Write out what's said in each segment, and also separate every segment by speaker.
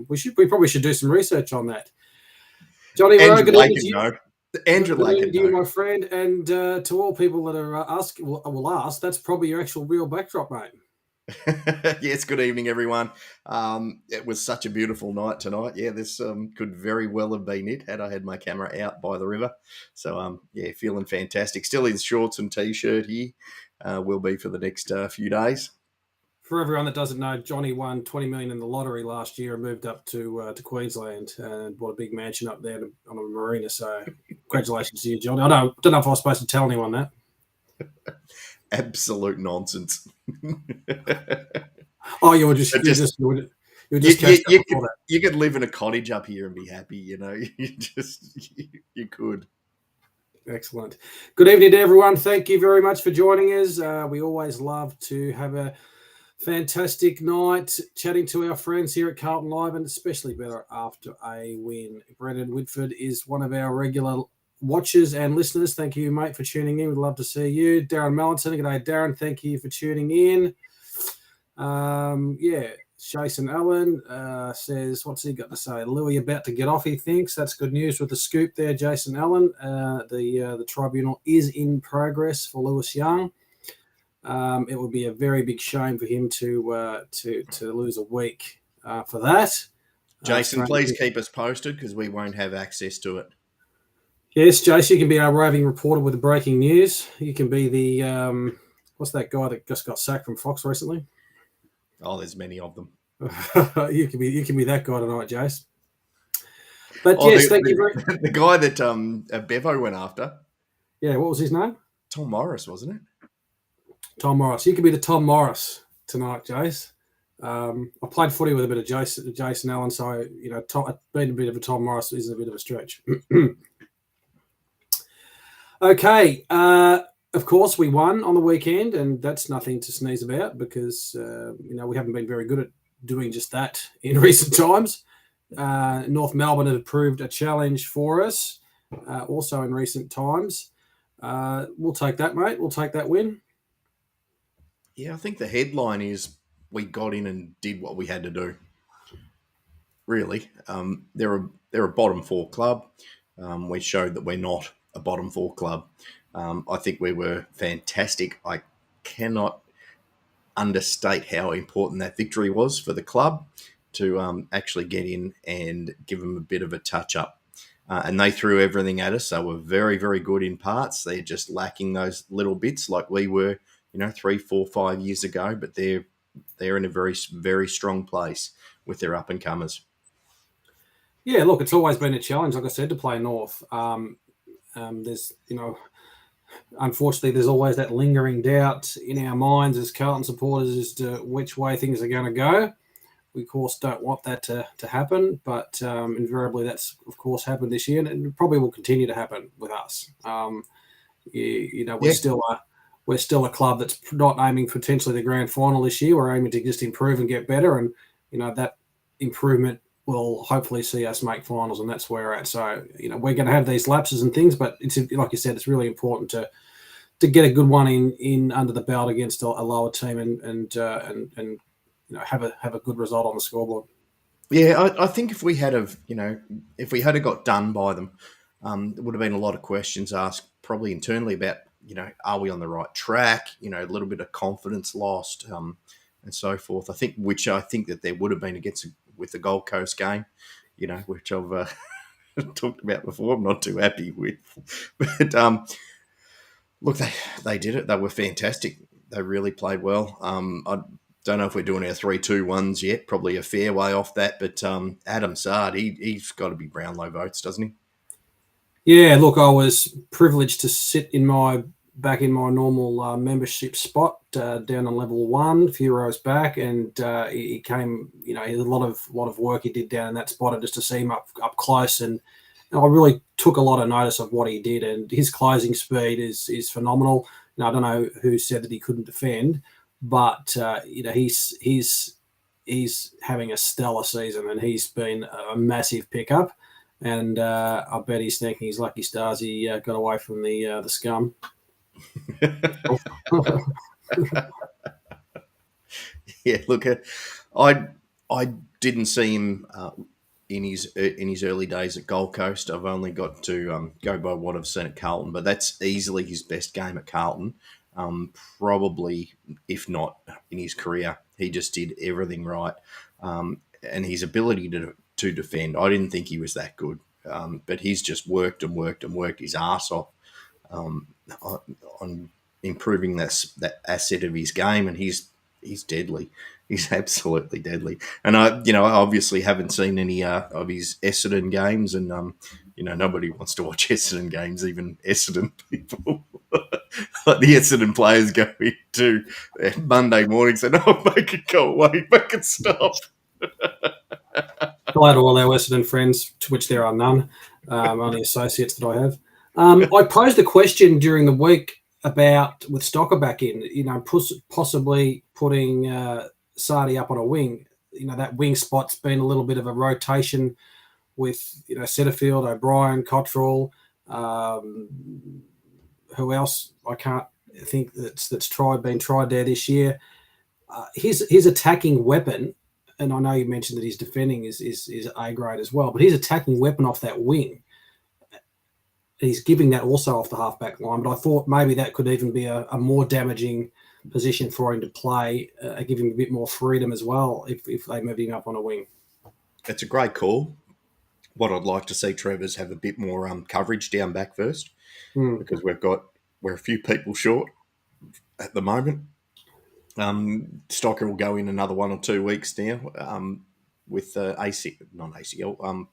Speaker 1: We probably should do some research on that. Johnny Rowe,
Speaker 2: Andrew Lake would know. Andrew Lake would know.
Speaker 1: My friend, and to all people that are will ask, that's probably your actual real backdrop, mate.
Speaker 2: Yes, good evening, everyone. It was such a beautiful night tonight. Yeah, this could very well have been it had I had my camera out by the river. So, yeah, feeling fantastic. Still in shorts and T-shirt here. Will be for the next few days.
Speaker 1: For everyone that doesn't know, Johnny won $20 million in the lottery last year and moved up to Queensland and bought a big mansion up there on a marina. So, congratulations to you, Johnny. I don't know if I was supposed to tell anyone that.
Speaker 2: Absolute nonsense.
Speaker 1: Oh, you
Speaker 2: could live in a cottage up here and be happy, you know. You could.
Speaker 1: Excellent. Good evening to everyone. Thank you very much for joining us. We always love to have a fantastic night chatting to our friends here at Carlton Live, and especially better after a win. Brendan Whitford is one of our regular watchers and listeners. Thank you, mate, for tuning in. We'd love to see you. Darren Mallinson. Good day, Darren. Thank you for tuning in. Jason Allen says, what's he got to say? Louis about to get off, he thinks. That's good news with the scoop there, Jason Allen. The tribunal is in progress for Lewis Young. It would be a very big shame for him to lose a week for that.
Speaker 2: Jason, please keep us posted because we won't have access to it.
Speaker 1: Yes, Jason, you can be our roving reporter with the breaking news. You can be the what's that guy that just got sacked from Fox recently?
Speaker 2: Oh, there's many of them.
Speaker 1: you can be that guy tonight, Jace. But yes, thank you very much.
Speaker 2: The guy that Bevo went after.
Speaker 1: Yeah, what was his name?
Speaker 2: Tom Morris, wasn't it?
Speaker 1: Tom Morris. You can be the Tom Morris tonight, Jace. I played footy with a bit of Jason Allen, so being a bit of a Tom Morris is a bit of a stretch. Okay. Of course, we won on the weekend, and that's nothing to sneeze about because, we haven't been very good at doing just that in recent times. North Melbourne had proved a challenge for us also in recent times. We'll take that, mate. We'll take that win.
Speaker 2: Yeah, I think the headline is we got in and did what we had to do. Really. They're a bottom four club. We showed that we're not a bottom four club. I think we were fantastic. I cannot understate how important that victory was for the club to actually get in and give them a bit of a touch-up. And they threw everything at us. They were very, very good in parts. They're just lacking those little bits like we were, 3, 4, 5 years ago. But they're in a very, very strong place with their up-and-comers.
Speaker 1: Yeah, look, it's always been a challenge, like I said, to play North. There's, unfortunately, there's always that lingering doubt in our minds as Carlton supporters as to which way things are going to go. We, of course, don't want that to happen, but invariably that's, of course, happened this year, and it probably will continue to happen with us. We're still a club that's not aiming for potentially the grand final this year. We're aiming to just improve and get better, and that improvement will hopefully see us make finals, and that's where we're at. So, we're going to have these lapses and things, but it's like you said, it's really important to get a good one in under the belt against a lower team and have a good result on the scoreboard.
Speaker 2: Yeah, I think if we had got done by them, there would have been a lot of questions asked probably internally about, are we on the right track? A little bit of confidence lost, and so forth. I think that there would have been with the Gold Coast game, which I've talked about before. I'm not too happy with, but look, they did it. They were fantastic. They really played well. I don't know if we're doing our 3-2-1s yet. Probably a fair way off that, but Adam Sard, he's got to be Brownlow votes, doesn't he?
Speaker 1: Yeah, look, I was privileged to sit back in my normal membership spot down on level 1 a few rows back, and he came, he had a lot of work he did down in that spot, and just to see him up close, and I really took a lot of notice of what he did, and his closing speed is phenomenal. I don't know who said that he couldn't defend, but he's having a stellar season, and he's been a massive pickup, and I bet he's thinking his lucky stars he got away from the scum.
Speaker 2: Yeah, look, I didn't see him in his early days at Gold Coast. I've only got to go by what I've seen at Carlton, but that's easily his best game at Carlton. Probably, if not in his career, he just did everything right, and his ability to defend. I didn't think he was that good, but he's just worked and worked and worked his ass off on, on improving that asset of his game, and he's deadly. He's absolutely deadly. And I obviously haven't seen any of his Essendon games, and nobody wants to watch Essendon games, even Essendon people. Like the Essendon players go into Monday mornings and make it go away, make it stop.
Speaker 1: Hello to all our Essendon friends, to which there are none, only associates that I have. I posed a question during the week about, with Stocker back in, possibly putting Sardi up on a wing. That wing spot's been a little bit of a rotation with, Setterfield, O'Brien, Cottrell. Who else? I can't think that's been tried there this year. His attacking weapon, and I know you mentioned that his defending is A grade as well, but his attacking weapon off that wing, he's giving that also off the halfback line. But I thought maybe that could even be a more damaging position for him to play, give him a bit more freedom as well if they move him up on a wing.
Speaker 2: It's a great call. What I'd like to see, Trev, is have a bit more coverage down back first, because we're a few people short at the moment. Stocker will go in another 1 or 2 weeks now with AC
Speaker 1: joint.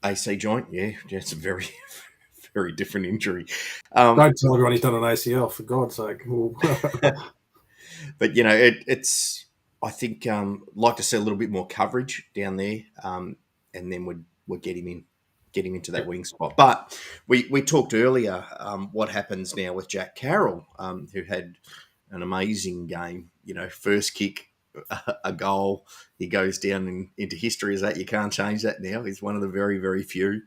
Speaker 2: AC joint, yeah, it's a very, very different injury.
Speaker 1: Don't tell everyone he's done an ACL, for God's sake.
Speaker 2: But it's. I think like to see a little bit more coverage down there, and then we'd get him into that wing spot. But we talked earlier what happens now with Jack Carroll, who had an amazing game. First kick, a goal. He goes down into history as that. You can't change that now. He's one of the very, very few.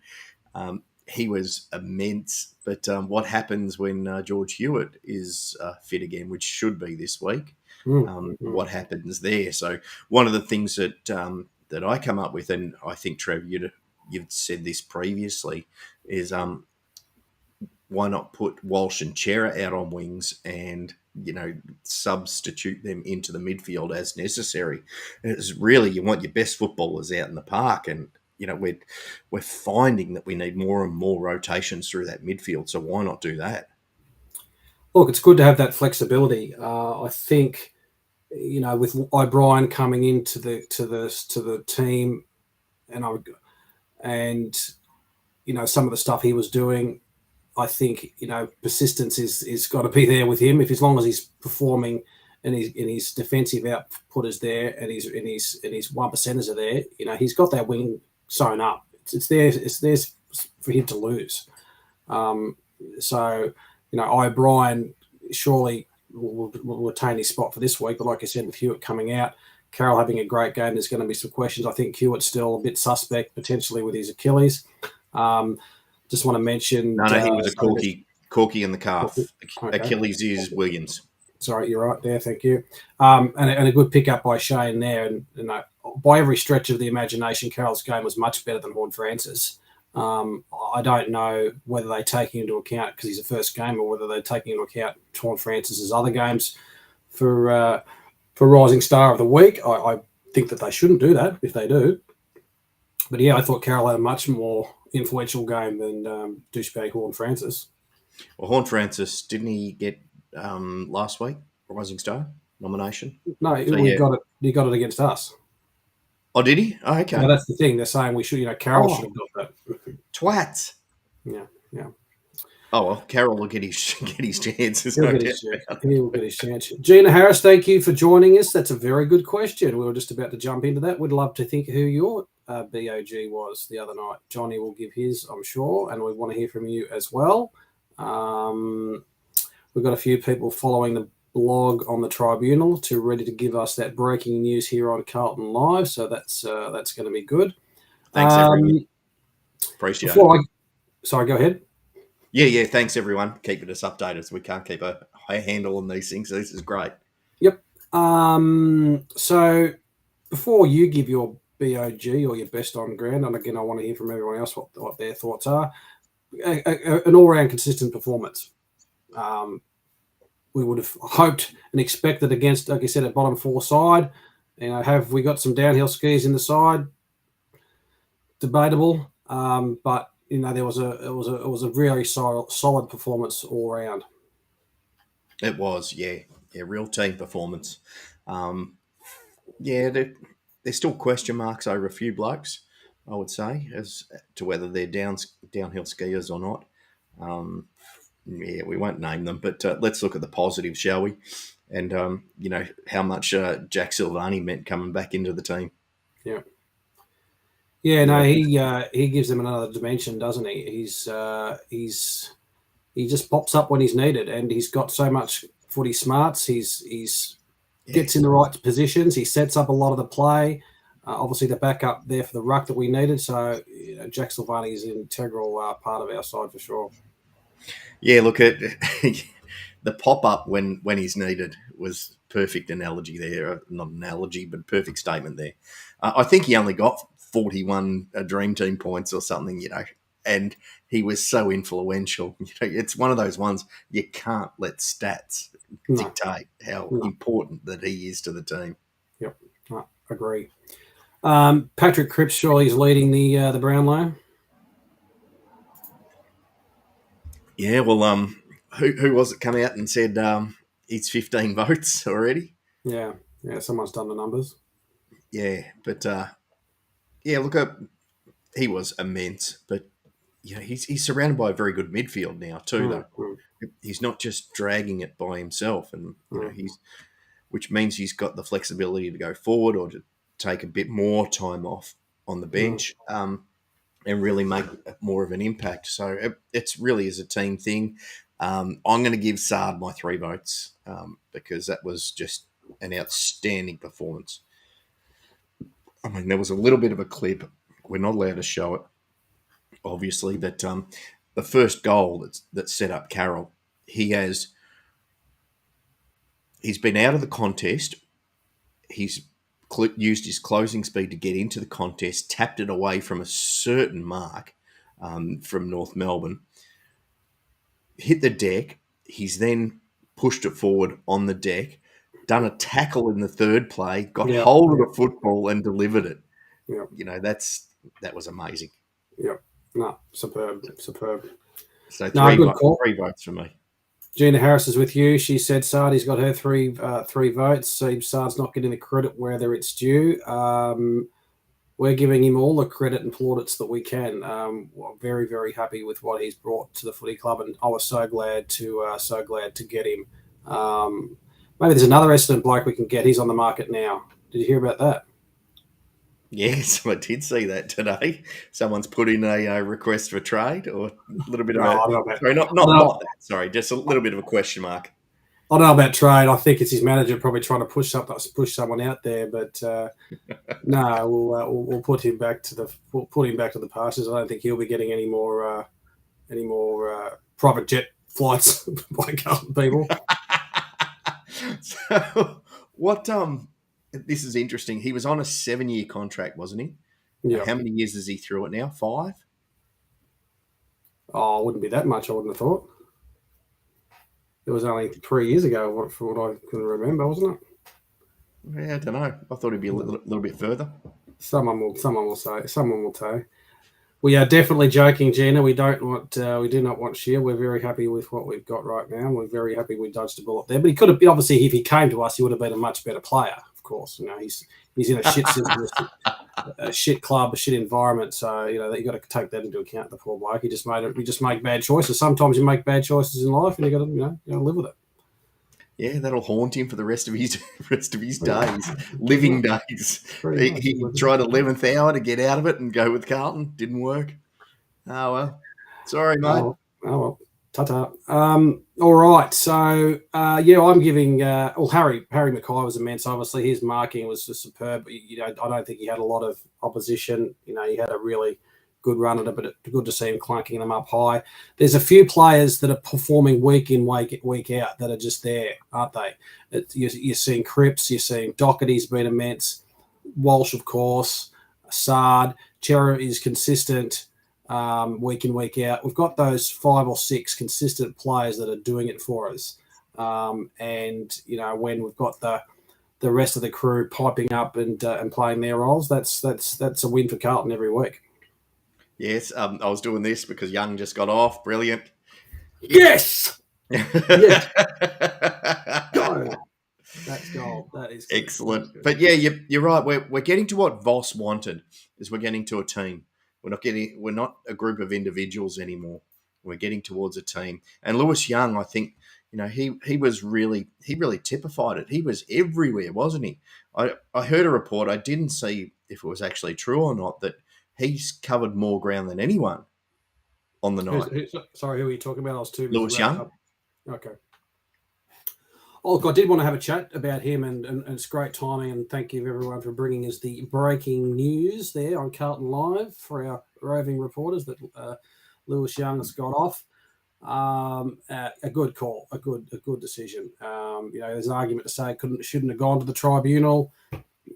Speaker 2: He was immense. But what happens when George Hewitt is fit again, which should be this week? What happens there? So one of the things that I come up with, and I think, Trev, you've said this previously, is why not put Walsh and Chera out on wings and substitute them into the midfield as necessary. It's really, you want your best footballers out in the park, and we're finding that we need more and more rotations through that midfield. So why not do that?
Speaker 1: Look, it's good to have that flexibility. I think with O'Brien coming into the team, and some of the stuff he was doing, I think persistence is got to be there with him. As long as he's performing and his defensive output is there, and his 1%ers are there, he's got that wing sewn up. It's there for him to lose. So O'Brien surely will retain his spot for this week. But like I said, with Hewitt coming out, Carroll having a great game, there's going to be some questions. I think Hewitt's still a bit suspect potentially with his Achilles. Just want to mention...
Speaker 2: No, he was a corky in the calf. Okay. Achilles is Williams.
Speaker 1: Sorry, you're right there. Thank you. And a good pick-up by Shane there. And by every stretch of the imagination, Carroll's game was much better than Horne-Francis. I don't know whether they take into account, because he's a first game, or whether they're taking into account Horne-Francis's other games for Rising Star of the Week. I think that they shouldn't do that if they do. But yeah, I thought Carroll had a much more influential game than douchebag Horne-Francis.
Speaker 2: Well, Horne-Francis, didn't he get last week Rising Star nomination?
Speaker 1: No, he got it against us.
Speaker 2: Oh, did he? Oh, okay.
Speaker 1: No, that's the thing. They're saying we should, Carroll should have got that.
Speaker 2: Twats.
Speaker 1: Yeah.
Speaker 2: Oh, well, Carroll will get his chances.
Speaker 1: He will get his chance. Gina Harris, thank you for joining us. That's a very good question. We were just about to jump into that. We'd love to think who your BOG was the other night. Johnny will give his, I'm sure, and we want to hear from you as well. We've got a few people following the blog on the Tribunal ready to give us that breaking news here on Carlton Live, so that's going to be good.
Speaker 2: Thanks, everyone. Appreciate it.
Speaker 1: Sorry, go ahead.
Speaker 2: Yeah, thanks, everyone. Keeping us updated. We can't keep a high handle on these things, so this is great.
Speaker 1: Yep. So before you give your BOG or your best on ground, and again, I want to hear from everyone else what their thoughts are. An all-round consistent performance. We would have hoped and expected against, like I said, a bottom four side. Have we got some downhill skis in the side? Debatable, but it was a really solid performance all around.
Speaker 2: It was, yeah, real team performance. Yeah, there's still question marks over a few blokes, I would say, as to whether they're downhill skiers or not. Yeah, we won't name them, but let's look at the positives, shall we? And how much Jack Silvani meant coming back into the team.
Speaker 1: Yeah. Yeah, no, he gives them another dimension, doesn't he? He just pops up when he's needed, and he's got so much footy smarts. He's gets in the right positions. He sets up a lot of the play. Obviously, the backup there for the ruck that we needed. So Jack Silvani is an integral part of our side for sure.
Speaker 2: Yeah, look at the pop up when he's needed was perfect analogy there. Not analogy, but perfect statement there. I think he only got 41 dream team points or something, and he was so influential. It's one of those ones you can't let stats dictate how important that he is to the team.
Speaker 1: Yep, agree. Patrick Cripps surely is leading the Brownlow.
Speaker 2: Yeah, well, who was it come out and said it's 15 votes already?
Speaker 1: Yeah, someone's done the numbers.
Speaker 2: Yeah, but look, he was immense, but he's surrounded by a very good midfield now too, though. He's not just dragging it by himself, and which means he's got the flexibility to go forward or to take a bit more time off on the bench and really make more of an impact. So it's really is a team thing. I'm going to give Sard my 3 votes because that was just an outstanding performance. I mean, there was a little bit of a clip. We're not allowed to show it, obviously, but the first goal that set up Carroll, he's been out of the contest. He's used his closing speed to get into the contest, tapped it away from a certain mark from North Melbourne, hit the deck. He's then pushed it forward on the deck, done a tackle in the third play, got hold of the football and delivered it.
Speaker 1: Yeah.
Speaker 2: That was amazing.
Speaker 1: Yep. No, superb.
Speaker 2: So 3 votes for me.
Speaker 1: Gina Harris is with you. She said Sardi's got her 3 votes. So Sard's not getting the credit whether it's due. We're giving him all the credit and plaudits that we can. We're very, very happy with what he's brought to the footy club, and I was so glad to get him. Maybe there's another Essendon bloke we can get. He's on the market now. Did you hear about that?
Speaker 2: Yes, I did see that today. Someone's put in a request for trade, or a little bit of just a little bit of a question mark.
Speaker 1: I don't know about trade. I think it's his manager probably trying to push someone out there, but no, we'll put him back to the pastures. I don't think he'll be getting any more private jet flights by Carlton people.
Speaker 2: So what? This is interesting. He was on a 7-year contract, wasn't he? Yeah. How many years is he through it now? 5?
Speaker 1: Oh, it wouldn't be that much. I wouldn't have thought. It was only 3 years ago, for what I can remember, wasn't it?
Speaker 2: Yeah, I don't know. I thought it'd be a little bit further.
Speaker 1: Someone will say. Someone will tell. We are definitely joking, Gina. We do not want Shear. We're very happy with what we've got right now. We're very happy we dodged a bullet there. But he could have been, obviously, if he came to us, he would have been a much better player. Of course, he's in a shit system, a shit club, a shit environment. So you got to take that into account. The poor bloke. He just made bad choices. Sometimes you make bad choices in life, and you got to live with it.
Speaker 2: Yeah, that'll haunt him for the rest of his days, living days. He tried 11th hour to get out of it and go with Carlton. Didn't work. Oh well, sorry, mate.
Speaker 1: Oh well, ta-ta. All right, so I'm giving. Harry Mackay was immense. Obviously, his marking was just superb. I don't think he had a lot of opposition. He had a really good run at it, but it's good to see him clunking them up high. There's a few players that are performing week in, week out that are just there, aren't they? You're seeing Cripps, you're seeing Doherty's been immense. Walsh, of course, Sard. Chera is consistent week in, week out. We've got those 5 or 6 consistent players that are doing it for us. And, when we've got the rest of the crew piping up and playing their roles, that's a win for Carlton every week.
Speaker 2: Yes, I was doing this because Young just got off. Brilliant.
Speaker 1: Yes! Yes! Go! That's gold. That is good.
Speaker 2: Excellent.
Speaker 1: Good.
Speaker 2: But yeah, you're right. We're getting to what Voss wanted. Is we're getting to a team. We're not a group of individuals anymore. We're getting towards a team. And Lewis Young, I think, he really typified it. He was everywhere, wasn't he? I heard a report. I didn't see if it was actually true or not, that he's covered more ground than anyone on the night.
Speaker 1: Sorry, who are you talking about? I was too busy.
Speaker 2: Lewis Young.
Speaker 1: Up. Okay. Oh, look, I did want to have a chat about him, and it's great timing, and thank you everyone for bringing us the breaking news there on Carlton Live for our roving reporters that Lewis Young has got off. A good call, a good decision. There's an argument to say shouldn't have gone to the tribunal.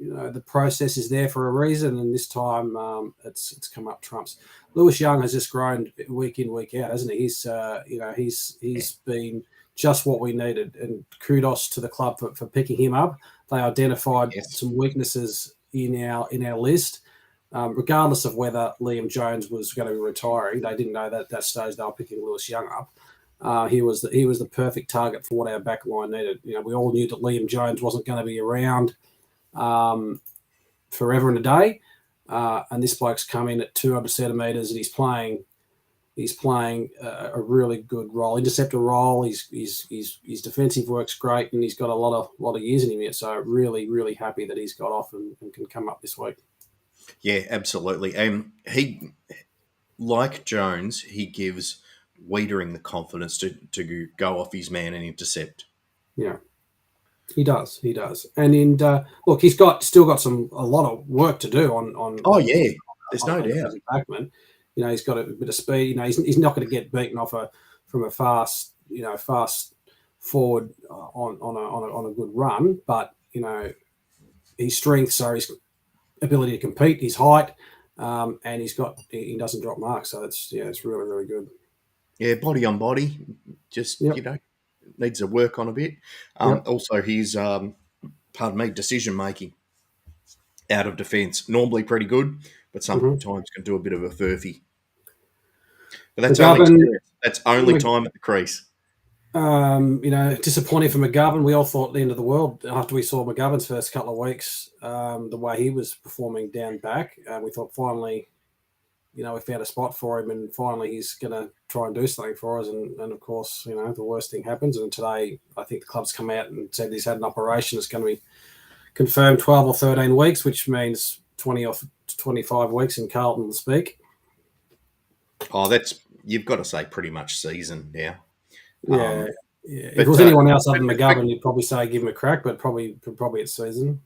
Speaker 1: The process is there for a reason, and this time it's come up trumps. Lewis Young has just grown week in, week out, hasn't he? He's been just what we needed, and kudos to the club for picking him up. They identified some weaknesses in our list, regardless of whether Liam Jones was going to be retiring. They didn't know that at that stage they were picking Lewis Young up. He was the perfect target for what our back line needed. We all knew that Liam Jones wasn't going to be around forever and a day, and this bloke's come in at 200 centimetres, and he's playing a really good role, interceptor role. His defensive work's great, and he's got a lot of years in him yet. So really, really happy that he's got off and can come up this week.
Speaker 2: Yeah, absolutely. He, like Jones, he gives Wiedering the confidence to go off his man and intercept.
Speaker 1: Yeah, he does. And look, he's still got a lot of work to do on.
Speaker 2: Oh yeah, there's no doubt.
Speaker 1: Backman. He's got a bit of speed. He's not going to get beaten off from a fast forward on a good run. But his strengths are his ability to compete, his height, and he doesn't drop marks. So it's really, really good.
Speaker 2: Yeah, body on body, just needs to work on a bit. Also, his decision making out of defence normally pretty good, but sometimes can do a bit of a furphy. But that's only time at the crease.
Speaker 1: Disappointing for McGovern. We all thought the end of the world after we saw McGovern's first couple of weeks, the way he was performing down back. We thought finally, we found a spot for him, and finally he's going to try and do something for us. And of course, the worst thing happens. And today, I think the club's come out and said he's had an operation. It's going to be confirmed 12 or 13 weeks, which means 20 or 25 weeks in Carlton speak.
Speaker 2: Oh, you've got to say pretty much season now.
Speaker 1: Yeah. If it was anyone else other than McGovern, you'd probably say give him a crack, but probably it's season.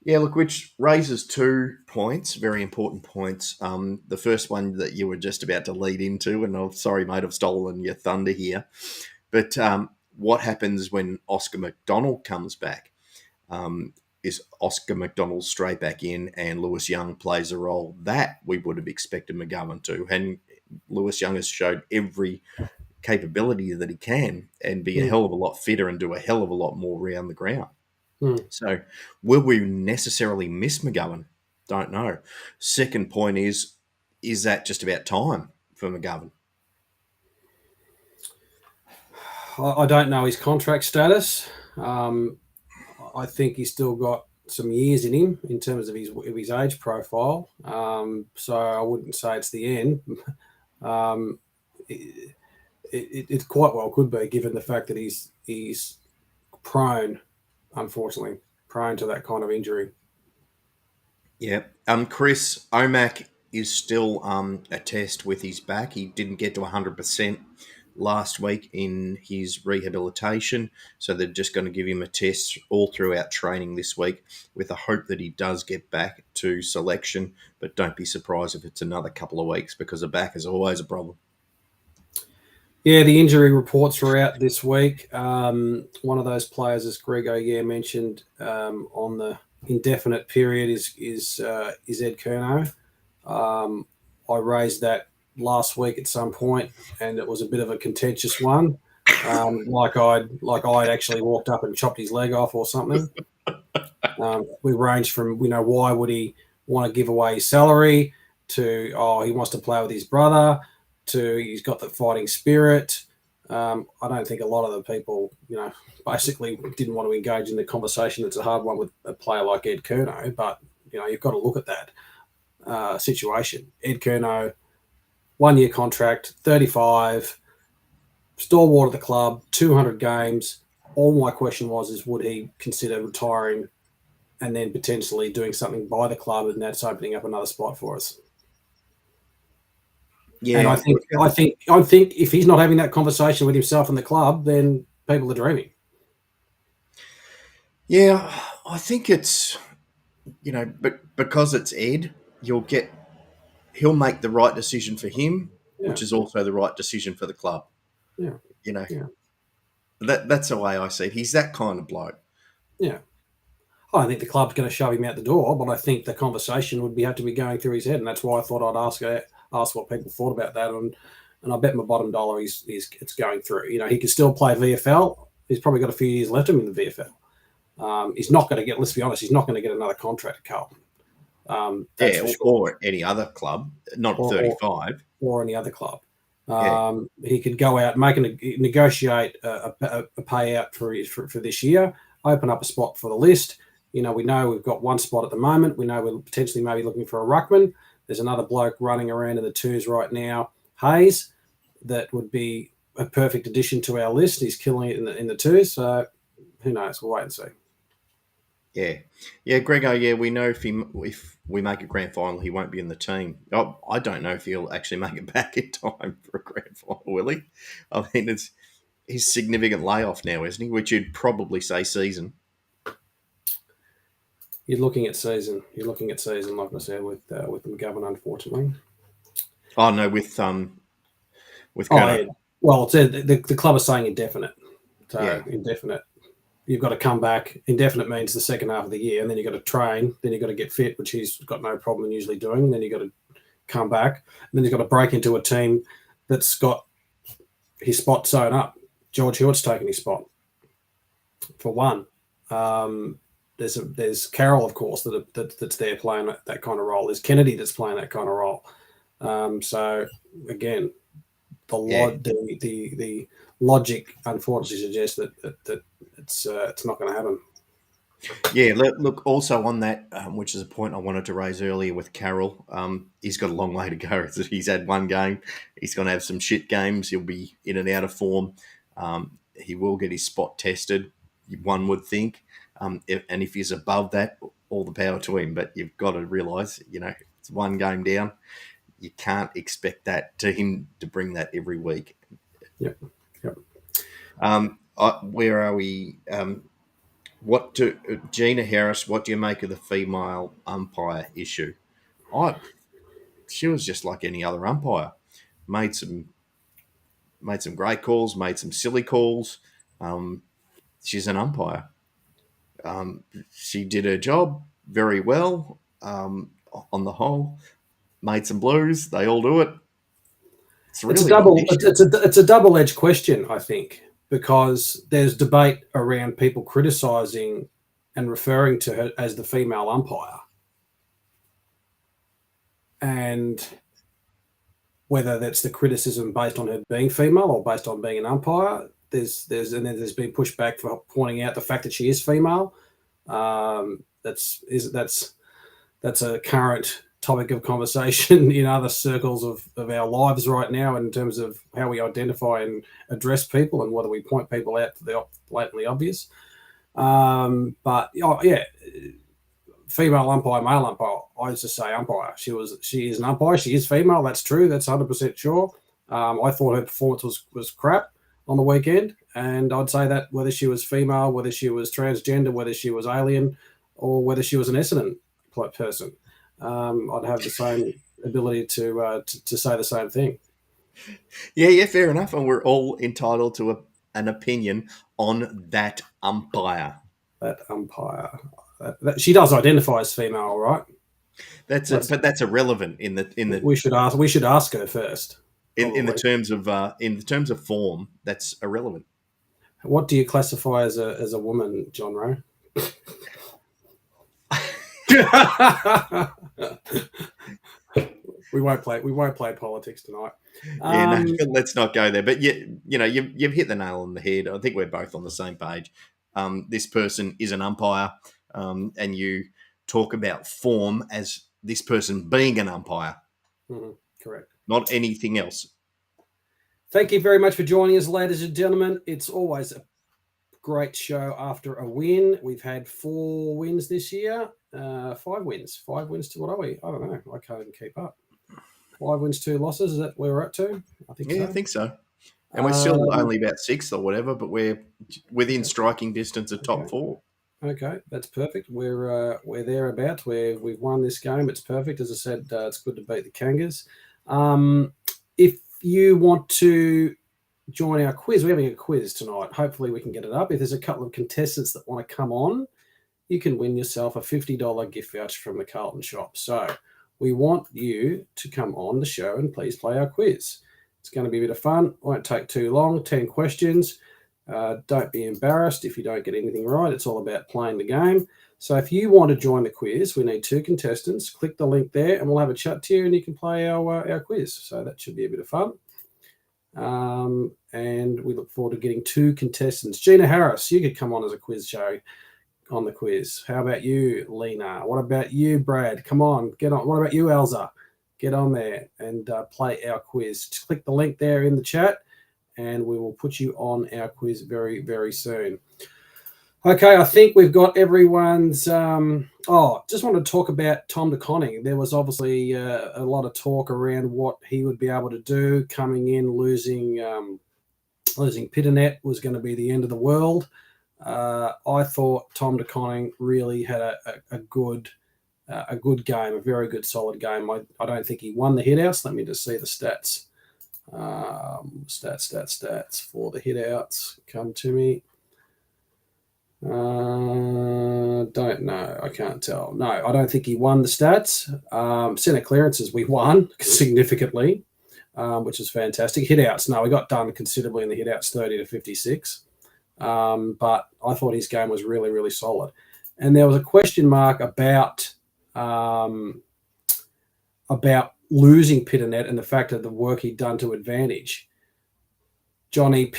Speaker 2: Yeah, look, which raises 2 points, very important points. The first one that you were just about to lead into, and I'm sorry, mate, I've stolen your thunder here. But what happens when Oscar McDonald comes back? Is Oscar McDonald straight back in and Lewis Young plays a role that we would have expected McGovern to? And Lewis Young has showed every capability that he can and be a hell of a lot fitter and do a hell of a lot more around the ground. So will we necessarily miss McGovern? Don't know. Second point is that just about time for McGovern?
Speaker 1: I don't know his contract status. I think he's still got some years in him in terms of his age profile. So I wouldn't say it's the end. It quite well could be, given the fact that he's unfortunately prone to that kind of injury.
Speaker 2: Yeah. Chris, Omac is still a test with his back. He didn't get to 100% last week in his rehabilitation, so they're just going to give him a test all throughout training this week with the hope that he does get back to selection, but don't be surprised if it's another couple of weeks because the back is always a problem.
Speaker 1: Yeah, the injury reports were out this week. One of those players, as Grego mentioned on the indefinite period is Ed Curnow. Um, I raised that last week at some point, and it was a bit of a contentious one. Like I'd actually walked up and chopped his leg off or something. We ranged from why would he want to give away his salary to he wants to play with his brother to he's got the fighting spirit. I don't think a lot of the people basically didn't want to engage in the conversation. It's a hard one with a player like Ed Curnow, but you've got to look at that situation. Ed Curnow, 1 year contract, 35, stalwart of the club, 200 games. All my question is would he consider retiring and then potentially doing something by the club, and that's opening up another spot for us. And I
Speaker 2: Yeah,
Speaker 1: think if he's not having that conversation with himself and the club, then people are dreaming.
Speaker 2: yeah. I think it's but because it's Ed, he'll make the right decision for him,
Speaker 1: Yeah,
Speaker 2: which is also the right decision for the club.
Speaker 1: yeah,
Speaker 2: You know
Speaker 1: yeah,
Speaker 2: that's the way I see it. He's that kind of bloke.
Speaker 1: yeah. I don't think the club's going to shove him out the door, but I think the conversation would have to be going through his head, and that's why I thought I'd ask what people thought about that, and I bet my bottom dollar it's going through. He can still play VFL. He's probably got a few years left of him in the VFL. He's not going to get. Let's be honest. He's not going to get another contract at Carlton. That's
Speaker 2: Yeah,
Speaker 1: for sure.
Speaker 2: or any other club, not
Speaker 1: Or,
Speaker 2: 35.
Speaker 1: or any other club.
Speaker 2: Yeah,
Speaker 1: He could go out, negotiate a payout for this year, open up a spot for the list. We know we've got one spot at the moment. We know we're potentially maybe looking for a ruckman. There's another bloke running around in the twos right now, Hayes, that would be a perfect addition to our list. He's killing it in the twos. So who knows? We'll wait and see.
Speaker 2: yeah. Grego. Yeah, we know if we make a grand final, he won't be in the team. I don't know if he'll actually make it back in time for a grand final. Will he? I mean, it's his significant layoff now, isn't he? Which you'd probably say season.
Speaker 1: You're looking at season. Like I said, with McGovern, unfortunately.
Speaker 2: Oh no, with
Speaker 1: Oh,
Speaker 2: Kerno.
Speaker 1: yeah. Well, the club is saying indefinite. So
Speaker 2: Yeah,
Speaker 1: indefinite. You've got to come back. Indefinite means the second half of the year, and then you've got to train. Then you've got to get fit, which he's got no problem usually doing. And then you've got to come back. And then he's got to break into a team that's got his spot sewn up. George Hewitt's taken his spot for one. There's Carroll, of course, that's there playing that kind of role. There's Kennedy that's playing that kind of role. So again, the logic unfortunately suggests that it's not going to happen.
Speaker 2: yeah. Look, also on that, which is a point I wanted to raise earlier with Carroll. He's got a long way to go. He's had one game. He's going to have some shit games. He'll be in and out of form. He will get his spot tested. One would think, and if he's above that, all the power to him. But you've got to realise, it's one game down. You can't expect that to him to bring that every week.
Speaker 1: Yep. Yep.
Speaker 2: Where are we? Gina Harris? What do you make of the female umpire issue? She was just like any other umpire. Made some great calls. Made some silly calls. She's an umpire. She did her job very well. On the whole, made some blues. They all do it. It's really not an issue.
Speaker 1: It's a double-edged question, I think, because there's debate around people criticising and referring to her as the female umpire, and whether that's the criticism based on her being female or based on being an umpire. There's been pushback for pointing out the fact that she is female. That's a current topic of conversation in other circles of our lives right now in terms of how we identify and address people and whether we point people out to the blatantly obvious. But yeah, female umpire, male umpire. I used to say umpire. She is an umpire. She is female. That's true. That's 100% sure. I thought her performance was crap on the weekend, and I'd say that whether she was female, whether she was transgender, whether she was alien, or whether she was an Essendon person, I'd have the same ability to say the same thing.
Speaker 2: Yeah, fair enough. And we're all entitled to an opinion on that umpire.
Speaker 1: That umpire. She does identify as female, right?
Speaker 2: But that's irrelevant in the
Speaker 1: We should ask her first.
Speaker 2: in the terms of form. That's irrelevant.
Speaker 1: What do you classify as a woman, John Rowe? We won't play politics tonight.
Speaker 2: Yeah, no, let's not go there. But you've hit the nail on the head. I think we're both on the same page. This person is an umpire, and you talk about form as this person being an umpire.
Speaker 1: Mm-hmm. Correct.
Speaker 2: Not anything else.
Speaker 1: Thank you very much for joining us, ladies and gentlemen. It's always a great show after a win. We've had 4 wins this year. 5 wins. 5 wins to what are we? I don't know. I can't even keep up. 5 wins, 2 losses. Is that where we're at to?
Speaker 2: I think so. And we're still only about 6th or whatever, but we're within striking distance of top 4.
Speaker 1: Okay, that's perfect. We're thereabouts. We've won this game. It's perfect. As I said, it's good to beat the Kangas. If you want to join our quiz, we're having a quiz tonight. Hopefully we can get it up. If there's a couple of contestants that want to come on, you can win yourself a $50 gift voucher from the Carlton shop. So we want you to come on the show and please play our quiz. It's going to be a bit of fun. Won't take too long. 10 questions. Don't be embarrassed if you don't get anything right. It's all about playing the game. So if you want to join the quiz, we need 2 contestants. Click the link there and we'll have a chat to you and you can play our quiz. So that should be a bit of fun. And we look forward to getting 2 contestants. Gina Harris, you could come on as a quiz show on the quiz. How about you, Lena? What about you, Brad? Come on, get on. What about you, Elza? Get on there and play our quiz. Just click the link there in the chat and we will put you on our quiz very, very soon. Okay, I think we've got everyone's... just want to talk about Tom De Koning. There was obviously a lot of talk around what he would be able to do. Coming in, losing Pitternet was going to be the end of the world. I thought Tom De Koning really had a good game, a very good, solid game. I don't think he won the hitouts. Let me just see the stats. Stats for the hitouts come to me. Don't know. I can't tell. No, I don't think he won the stats. Centre clearances, we won significantly, which is fantastic. Hitouts, no, we got done considerably in the hitouts, 30 to 56. But I thought his game was really, really solid. And there was a question mark about losing Pitternet and the fact of the work he'd done to advantage. Johnny,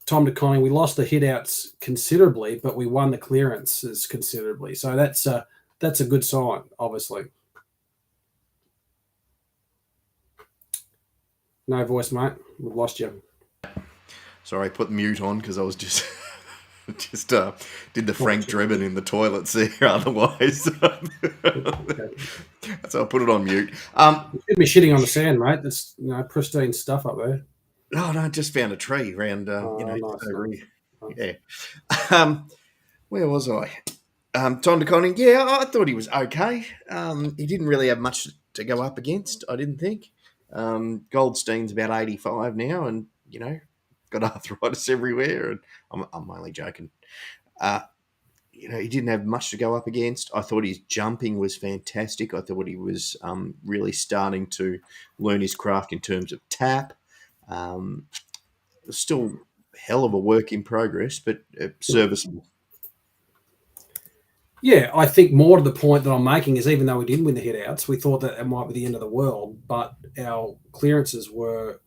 Speaker 1: Tom De Koning, we lost the hitouts considerably, but we won the clearances considerably. So that's a good sign, obviously. No voice, mate. We've lost you.
Speaker 2: Sorry, I put mute on because I was just did the Frank Drebin in the toilets there. Otherwise, so I put it on mute.
Speaker 1: You should be shitting on the sand, mate. That's pristine stuff up there.
Speaker 2: Oh no, I just found a tree around.
Speaker 1: Nice.
Speaker 2: Yeah. Where was I? Tom De Koning. Yeah, I thought he was okay. He didn't really have much to go up against. I didn't think. Goldstein's about 85 now, and got arthritis everywhere. And I'm only joking. He didn't have much to go up against. I thought his jumping was fantastic. I thought he was really starting to learn his craft in terms of tap. Still hell of a work in progress, but serviceable.
Speaker 1: Yeah, I think more to the point that I'm making is even though we didn't win the hitouts, we thought that it might be the end of the world, but our clearances were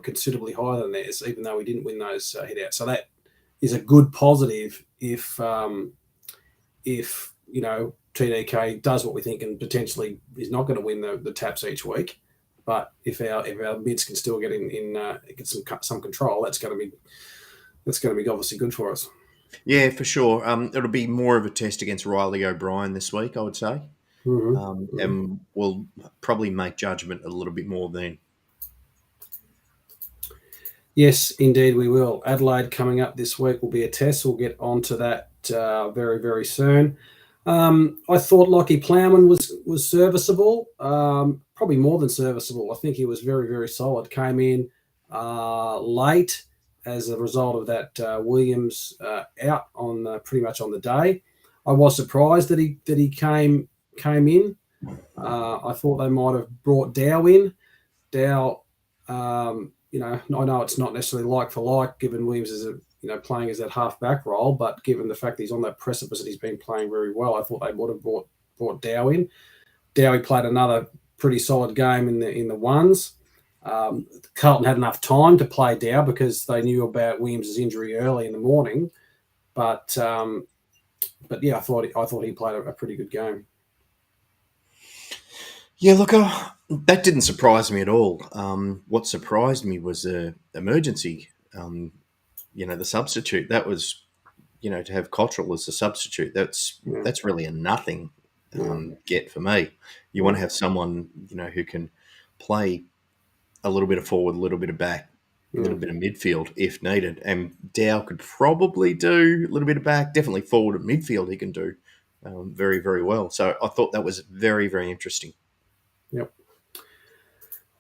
Speaker 1: considerably higher than theirs, even though we didn't win those hitouts. So that is a good positive if TDK does what we think and potentially is not going to win the taps each week. But if our mids can still get get some control, that's going to be obviously good for us.
Speaker 2: Yeah, for sure. It'll be more of a test against Riley O'Brien this week, I would say, and we'll probably make judgment a little bit more then.
Speaker 1: Yes, indeed, we will. Adelaide coming up this week will be a test. We'll get onto that very, very soon. I thought Lockie Plowman was serviceable, probably more than serviceable. I think he was very, very solid. Came in late as a result of that Williams out on pretty much on the day. I was surprised that he came in. I thought they might have brought Dow in. Dow, I know it's not necessarily like for like, given Williams is playing as that half back role, but given the fact that he's on that precipice that he's been playing very well, I thought they would have brought Dow in. Dowie played another pretty solid game in the ones. Carlton had enough time to play Dow because they knew about Williams' injury early in the morning, but yeah, I thought he played a pretty good game.
Speaker 2: Yeah, look, that didn't surprise me at all. What surprised me was the emergency. The substitute. That was, to have Cottrell as a substitute. That's really a nothing get for me. You want to have someone who can play a little bit of forward, a little bit of back, a little bit of midfield if needed. And Dow could probably do a little bit of back, definitely forward and midfield. He can do very, very well. So I thought that was very, very interesting.
Speaker 1: Yep.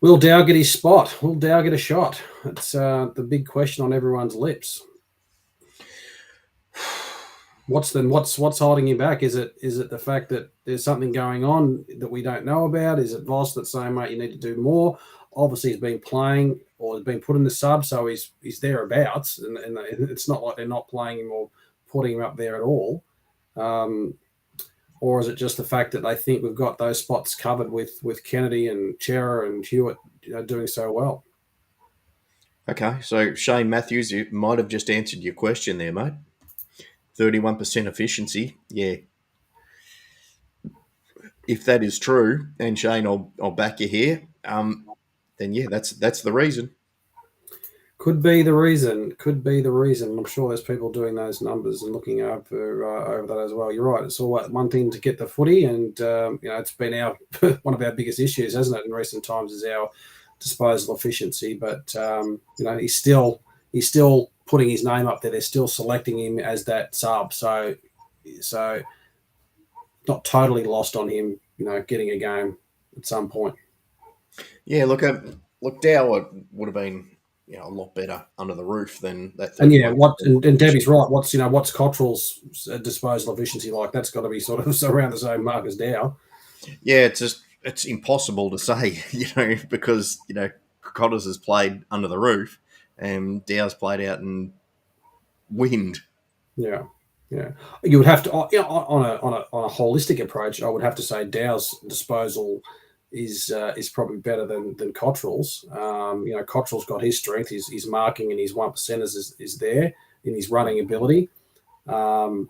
Speaker 1: Will Dow get his spot? Will Dow get a shot? It's the big question on everyone's lips. What's holding him back? Is it the fact that there's something going on that we don't know about? Is it Voss that's saying, mate, you need to do more? Obviously, he's been playing or has been put in the sub, so he's thereabouts, and it's not like they're not playing him or putting him up there at all. Or is it just the fact that they think we've got those spots covered with Kennedy and Chera and Hewitt doing so well?
Speaker 2: Okay, so Shane Matthews, you might have just answered your question there, mate. 31% efficiency, yeah. If that is true, and Shane, I'll back you here. Then yeah, that's the reason.
Speaker 1: Could be the reason. I'm sure there's people doing those numbers and looking over that as well. You're right. It's all one thing to get the footy, and it's been one of our biggest issues, hasn't it, in recent times, is our disposal efficiency. But he's still putting his name up there. They're still selecting him as that sub. So not totally lost on him, getting a game at some point.
Speaker 2: Yeah, look, Dow would have been a lot better under the roof than that.
Speaker 1: And yeah, and Debbie's right. What's Cottrell's disposal efficiency like? That's got to be sort of around the same mark as Dow.
Speaker 2: Yeah, it's impossible to say, because Cotters has played under the roof and Dow's played out in wind.
Speaker 1: Yeah. You would have to on a holistic approach. I would have to say Dow's disposal is probably better than Cottrell's. Cottrell's got his strength, his marking and his 1%ers is there in his running ability. Dow's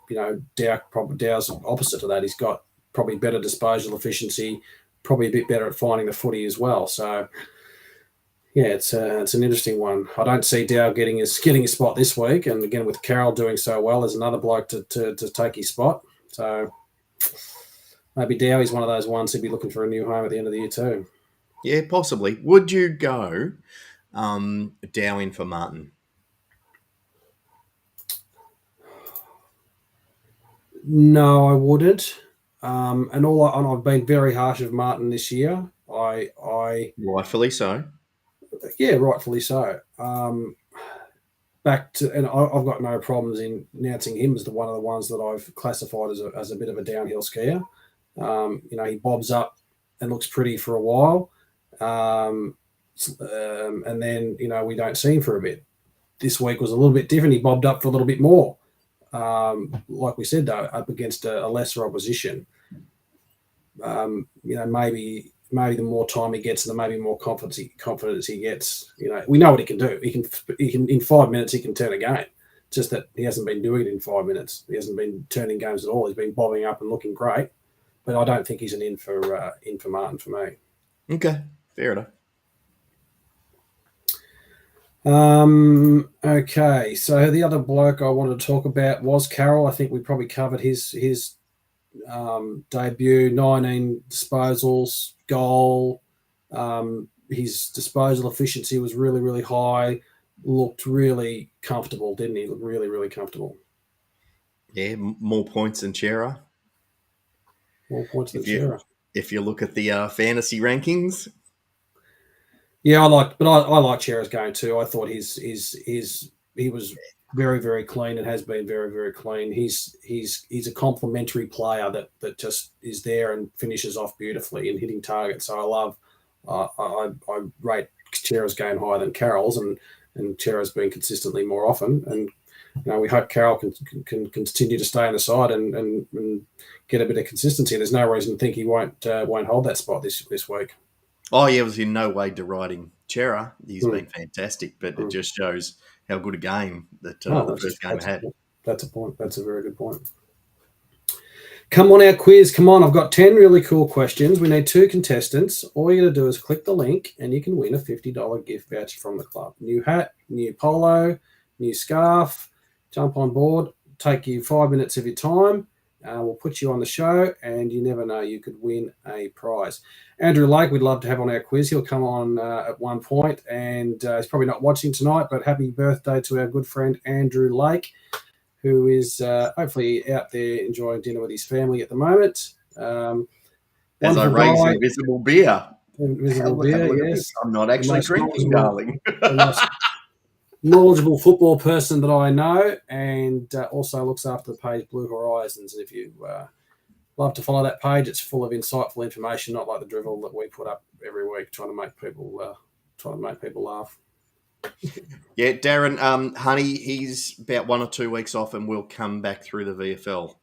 Speaker 1: opposite to that. He's got probably better disposal efficiency, probably a bit better at finding the footy as well. So yeah, it's an interesting one. I don't see Dow getting his spot this week, and again with Carroll doing so well, there's another bloke to take his spot. So maybe Dowie's one of those ones who'd be looking for a new home at the end of the year too.
Speaker 2: Yeah, possibly. Would you go Dow in for Martin?
Speaker 1: No, I wouldn't. And I've been very harsh of Martin this year. I
Speaker 2: rightfully so.
Speaker 1: Yeah, rightfully so. And I've got no problems in announcing him as one of the ones that I've classified as a bit of a downhill skier. He bobs up and looks pretty for a while, and then we don't see him for a bit. This week was a little bit different. He bobbed up for a little bit more. Like we said, though, up against a lesser opposition. Maybe the more time he gets, and the maybe more confidence he gets. We know what he can do. He can in 5 minutes he can turn a game. Just that he hasn't been doing it in 5 minutes. He hasn't been turning games at all. He's been bobbing up and looking great, but I don't think he's an in for Martin for me.
Speaker 2: Okay, fair enough.
Speaker 1: Okay, so the other bloke I wanted to talk about was Carroll. I think we probably covered his debut, 19 disposals, goal. His disposal efficiency was really, really high. Looked really comfortable, didn't he? Looked really, really comfortable.
Speaker 2: Yeah, more points than Chera.
Speaker 1: More points than Chera.
Speaker 2: If you look at the fantasy rankings.
Speaker 1: Yeah, I like Chera's game too. I thought his very, very clean and has been very, very clean. He's a complementary player that just is there and finishes off beautifully and hitting targets. So I rate Chera's game higher than Carroll's, and Chera's been consistently more often. And we hope Carroll can continue to stay on the side and get a bit of consistency. There's no reason to think he won't hold that spot this week.
Speaker 2: Oh, yeah, it was in no way deriding Chera. He's been fantastic, but it just shows how good a game that the first game had.
Speaker 1: That's a point. That's a very good point. Come on, our quiz. Come on. I've got 10 really cool questions. We need 2 contestants. All you got to do is click the link and you can win a $50 gift voucher from the club. New hat, new polo, new scarf. Jump on board. Take you 5 minutes of your time. We'll put you on the show, and you never know, you could win a prize. Andrew Lake, we'd love to have on our quiz. He'll come on at one point, and he's probably not watching tonight, but happy birthday to our good friend Andrew Lake, who is hopefully out there enjoying dinner with his family at the moment.
Speaker 2: As I raise invisible beer.
Speaker 1: Invisible beer, yes.
Speaker 2: I'm not actually drinking, darling.
Speaker 1: Knowledgeable football person that I know, and also looks after the page Blue Horizons. And if you love to follow that page, it's full of insightful information, not like the drivel that we put up every week, trying to make people laugh.
Speaker 2: Yeah, Darren, Honey, he's about 1 or 2 weeks off, and will come back through the VFL.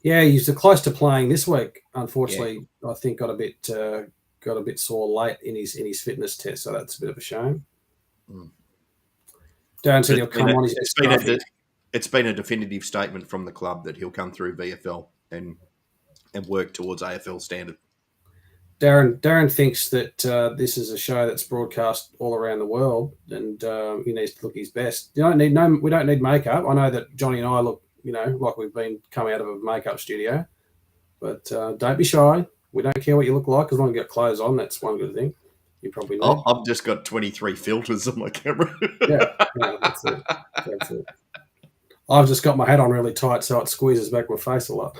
Speaker 1: Yeah, he's close to playing this week. Unfortunately, yeah. I think got a bit sore late in his fitness test, so that's a bit of a shame. Darren said he'll come on.
Speaker 2: It's been a definitive statement from the club that he'll come through VFL and work towards AFL standard.
Speaker 1: Darren thinks that this is a show that's broadcast all around the world, and he needs to look his best. We don't need makeup. I know that Johnny and I look, like we've been coming out of a makeup studio, but don't be shy. We don't care what you look like as long as you got clothes on. That's one good thing. You probably know.
Speaker 2: I've just got 23 filters on my camera.
Speaker 1: yeah, that's it. I've just got my hat on really tight so it squeezes back my face a lot.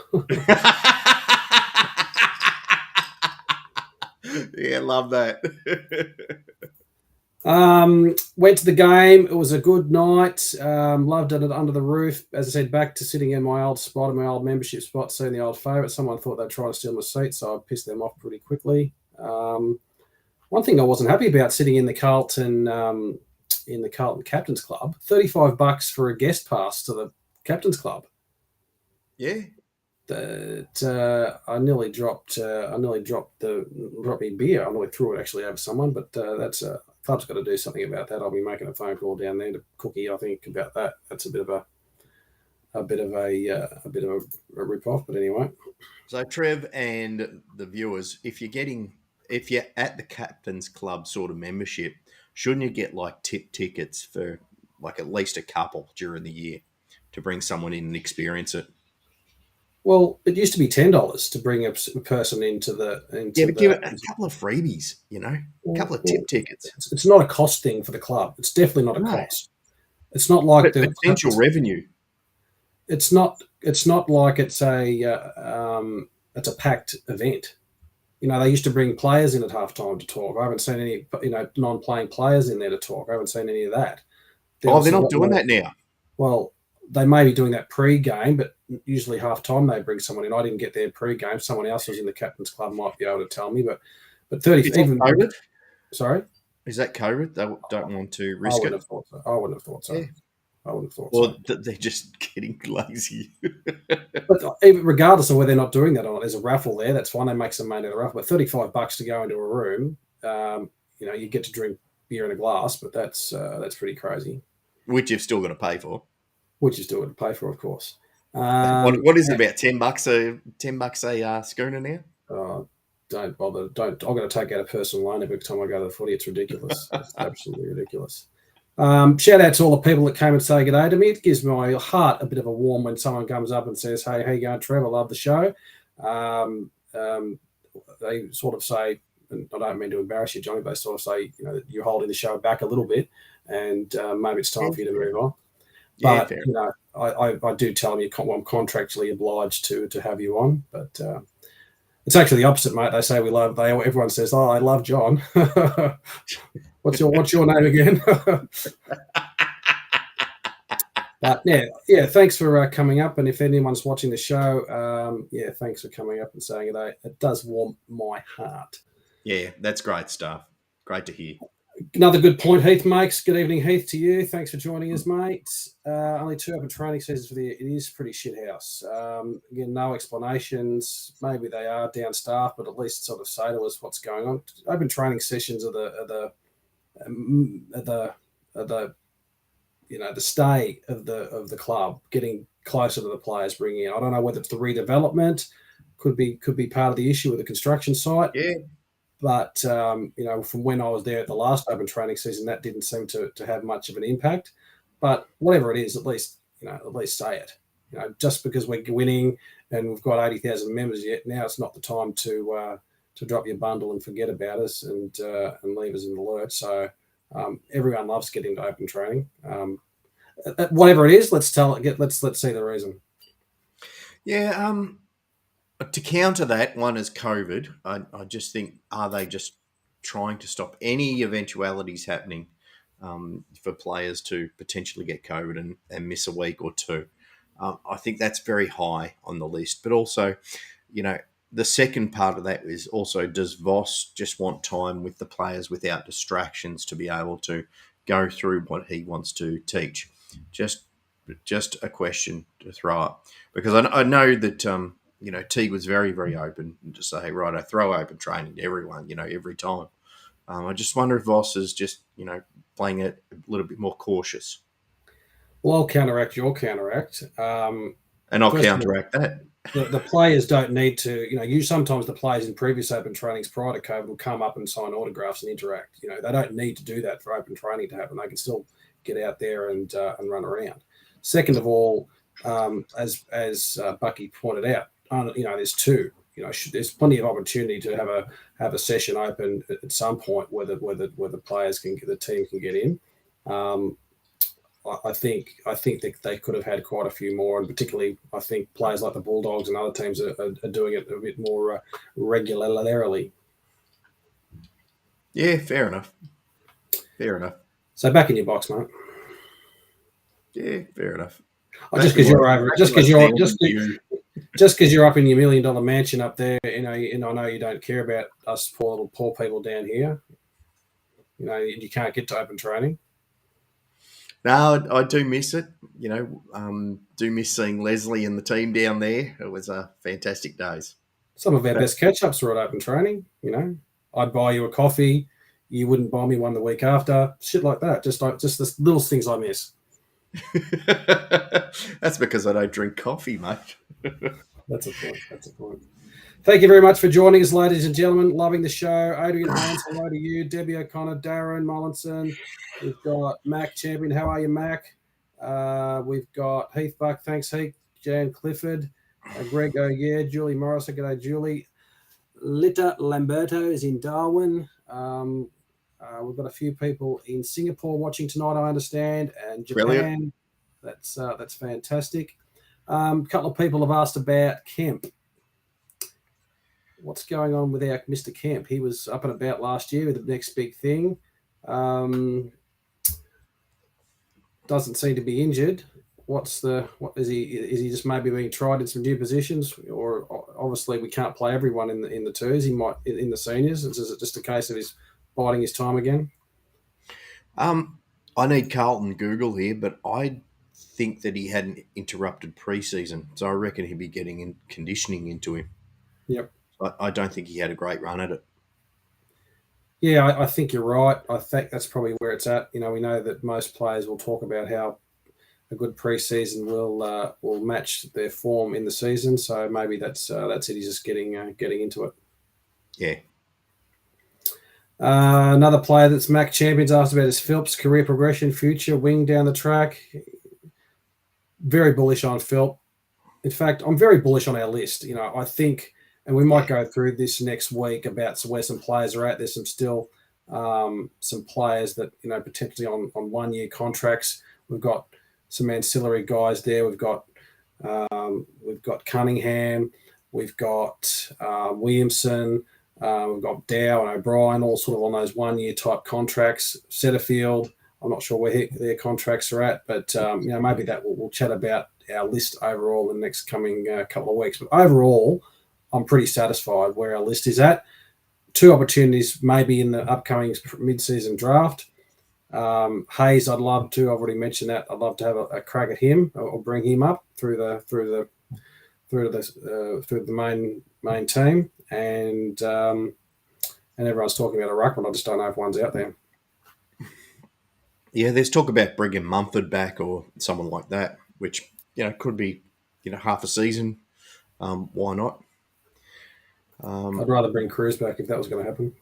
Speaker 2: Yeah, love that.
Speaker 1: Went to the game. It was a good night. Loved it under the roof. As I said, back to sitting in my old spot, in my old membership spot, seeing the old favourite. Someone thought they'd try to steal my seat, so I pissed them off pretty quickly. One thing I wasn't happy about sitting in the Carlton Captain's Club, $35 for a guest pass to the Captain's Club.
Speaker 2: Yeah.
Speaker 1: That I nearly dropped me beer. I nearly threw it actually over someone, but that's club's got to do something about that. I'll be making a phone call down there to Cookie, I think, about that. That's a bit of a rip off, but anyway.
Speaker 2: So Trev and the viewers, if you're at the Captain's Club sort of membership, shouldn't you get like tip tickets for like at least a couple during the year to bring someone in and experience it?
Speaker 1: Well, it used to be $10 to bring a person into
Speaker 2: give it a couple of freebies, a couple of tip tickets.
Speaker 1: It's not a cost thing for the club. It's definitely not a cost. It's not like
Speaker 2: the potential revenue.
Speaker 1: It's not like it's a packed event. They used to bring players in at halftime to talk. I haven't seen any, non-playing players in there to talk. I haven't seen any of that.
Speaker 2: They're not doing that now.
Speaker 1: Well, they may be doing that pre-game, but usually halftime they bring someone in. I didn't get there pre-game. Someone else who's in the Captain's Club might be able to tell me. But 30 even
Speaker 2: COVID?
Speaker 1: Sorry,
Speaker 2: is that COVID? They don't want to risk it.
Speaker 1: I wouldn't have thought so.
Speaker 2: Yeah.
Speaker 1: I wouldn't have thought
Speaker 2: so. Well, they're just getting lazy.
Speaker 1: But even regardless of whether they're not doing that or not, there's a raffle there. That's fine. They make some money at the raffle. But $35 to go into a room, you get to drink beer in a glass, but that's pretty crazy.
Speaker 2: Which you've still got to pay for.
Speaker 1: Which you still got to pay for, of course.
Speaker 2: What is it about $10 a schooner now?
Speaker 1: Don't bother. I'm going to take out a personal loan every time I go to the footy. It's ridiculous. It's absolutely ridiculous. Shout out to all the people that came and say good day to me. It gives my heart a bit of a warm when someone comes up and says, "Hey, how you going, Trev? I love the show." They sort of say, and I don't mean to embarrass you, Johnny, but they sort of say, you're holding the show back a little bit, and maybe it's time for you to move on.
Speaker 2: Yeah,
Speaker 1: but I do tell them I'm contractually obliged to have you on, but it's actually the opposite, mate. They say everyone says, "Oh, I love John." What's your name again? But yeah. Thanks for coming up, and if anyone's watching the show, thanks for coming up and saying it. It does warm my heart.
Speaker 2: Yeah, that's great stuff. Great to hear.
Speaker 1: Another good point Heath makes. Good evening, Heath, to you. Thanks for joining us, mate. Only 2 open training seasons for the year. It is pretty shit house. Again, no explanations. Maybe they are down staff, but at least sort of say to us what's going on. Open training sessions are the stay of the club, getting closer to the players, bringing in. I don't know whether it's the redevelopment, could be part of the issue with the construction site.
Speaker 2: Yeah.
Speaker 1: But from when I was there at the last open training season, that didn't seem to have much of an impact. But whatever it is, at least say it. Just because we're winning and we've got 80,000 members yet, now it's not the time to drop your bundle and forget about us and leave us in the lurch. So everyone loves getting to open training. Whatever it is, let's see the reason.
Speaker 2: Yeah. To counter that, one is COVID. I just think, are they just trying to stop any eventualities happening for players to potentially get COVID and miss a week or two? I think that's very high on the list. But also, the second part of that is also, does Voss just want time with the players without distractions to be able to go through what he wants to teach? Just a question to throw up. Because I know that... Teague was very, very open to say, right, I throw open training to everyone, every time. I just wonder if Voss is just, playing it a little bit more cautious.
Speaker 1: Well, I'll counteract your counteract.
Speaker 2: And I'll counteract that.
Speaker 1: The players don't need to, sometimes the players in previous open trainings prior to COVID will come up and sign autographs and interact. They don't need to do that for open training to happen. They can still get out there and run around. Second of all, as Bucky pointed out, there's 2. There's plenty of opportunity to have a session open at some point where the players the team can get in. I think that they could have had quite a few more, and particularly I think players like the Bulldogs and other teams are doing it a bit more regularly.
Speaker 2: Yeah, fair enough.
Speaker 1: So back in your box, mate.
Speaker 2: Yeah, fair enough.
Speaker 1: Just because you're over, just because you're up in your $1 million mansion up there, and I know you don't care about us poor people down here. You can't get to open training.
Speaker 2: No, I do miss it. Do miss seeing Leslie and the team down there. It was fantastic days.
Speaker 1: Some of our best catch-ups were at open training. I'd buy you a coffee, you wouldn't buy me one the week after. Shit like that. Just the little things I miss.
Speaker 2: That's because I don't drink coffee, mate.
Speaker 1: That's a point. Thank you very much for joining us, ladies and gentlemen. Loving the show. Adrian Haynes, hello to you. Debbie O'Connor, Darren Mollinson. We've got Mac Champion. How are you, Mac? We've got Heath Buck. Thanks, Heath. Jan Clifford. Greg O'Gear. Julie Morris. G'day, Julie. Lita Lamberto is in Darwin. We've got a few people in Singapore watching tonight, I understand, and Japan. Brilliant. That's fantastic. A couple of people have asked about Kemp. What's going on with our Mr. Kemp? He was up and about last year with the next big thing. Doesn't seem to be injured. What is he? Is he just maybe being tried in some new positions? Or obviously we can't play everyone in the twos. He might in the seniors. Is it just a case of his biding his time again?
Speaker 2: I need Carlton Google here, but I think that he hadn't interrupted pre-season, so I reckon he'd be getting in conditioning into him.
Speaker 1: Yep.
Speaker 2: I don't think he had a great run at it.
Speaker 1: Yeah, I think you're right. I think that's probably where it's at. We know that most players will talk about how a good pre-season will match their form in the season. So maybe that's it. He's just getting into it.
Speaker 2: Yeah.
Speaker 1: Another player that's Mac Champions asked about is Philp's career progression, future wing down the track. Very bullish on Philp. In fact, I'm very bullish on our list. I think, and we might go through this next week about where some players are at. There's some players that potentially on 1-year contracts. We've got some ancillary guys there. We've got Cunningham. We've got Williamson. We've got Dow and O'Brien, all sort of on those 1-year type contracts. Setterfield I'm not sure where their contracts are at, but maybe that we'll chat about our list overall in the next coming couple of weeks. But overall, I'm pretty satisfied where our list is at. 2 opportunities maybe in the upcoming mid-season draft. Hayes, I'd love to. I've already mentioned that. I'd love to have a crack at him or bring him up through the main team, and everyone's talking about a ruckman. I just don't know if one's out there.
Speaker 2: Yeah, there's talk about bringing Mumford back or someone like that, which could be half a season. Why not?
Speaker 1: I'd rather bring Cruz back if that was going to happen.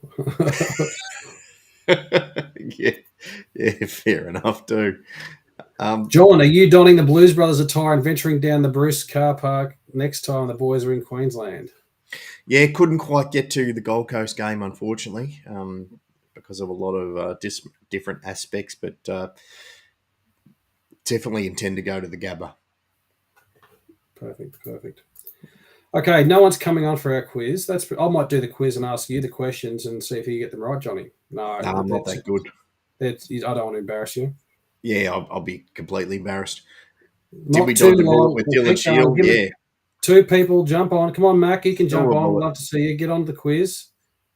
Speaker 2: yeah, fair enough too.
Speaker 1: John, are you donning the Blues Brothers attire and venturing down the Bruce car park next time the boys are in Queensland?
Speaker 2: Yeah, couldn't quite get to the Gold Coast game, unfortunately, because of a lot of different aspects, but definitely intend to go to the Gabba.
Speaker 1: Perfect. Okay, no one's coming on for our quiz. I might do the quiz and ask you the questions and see if you get them right, Johnny. No,
Speaker 2: I'm not that good.
Speaker 1: I don't want to embarrass you.
Speaker 2: Yeah, I'll be completely embarrassed.
Speaker 1: Did we dodge the bullet with Dylan Shield? Yeah. 2 people, jump on. Come on, Mac, you can jump on. I'd love to see you. Get on the quiz.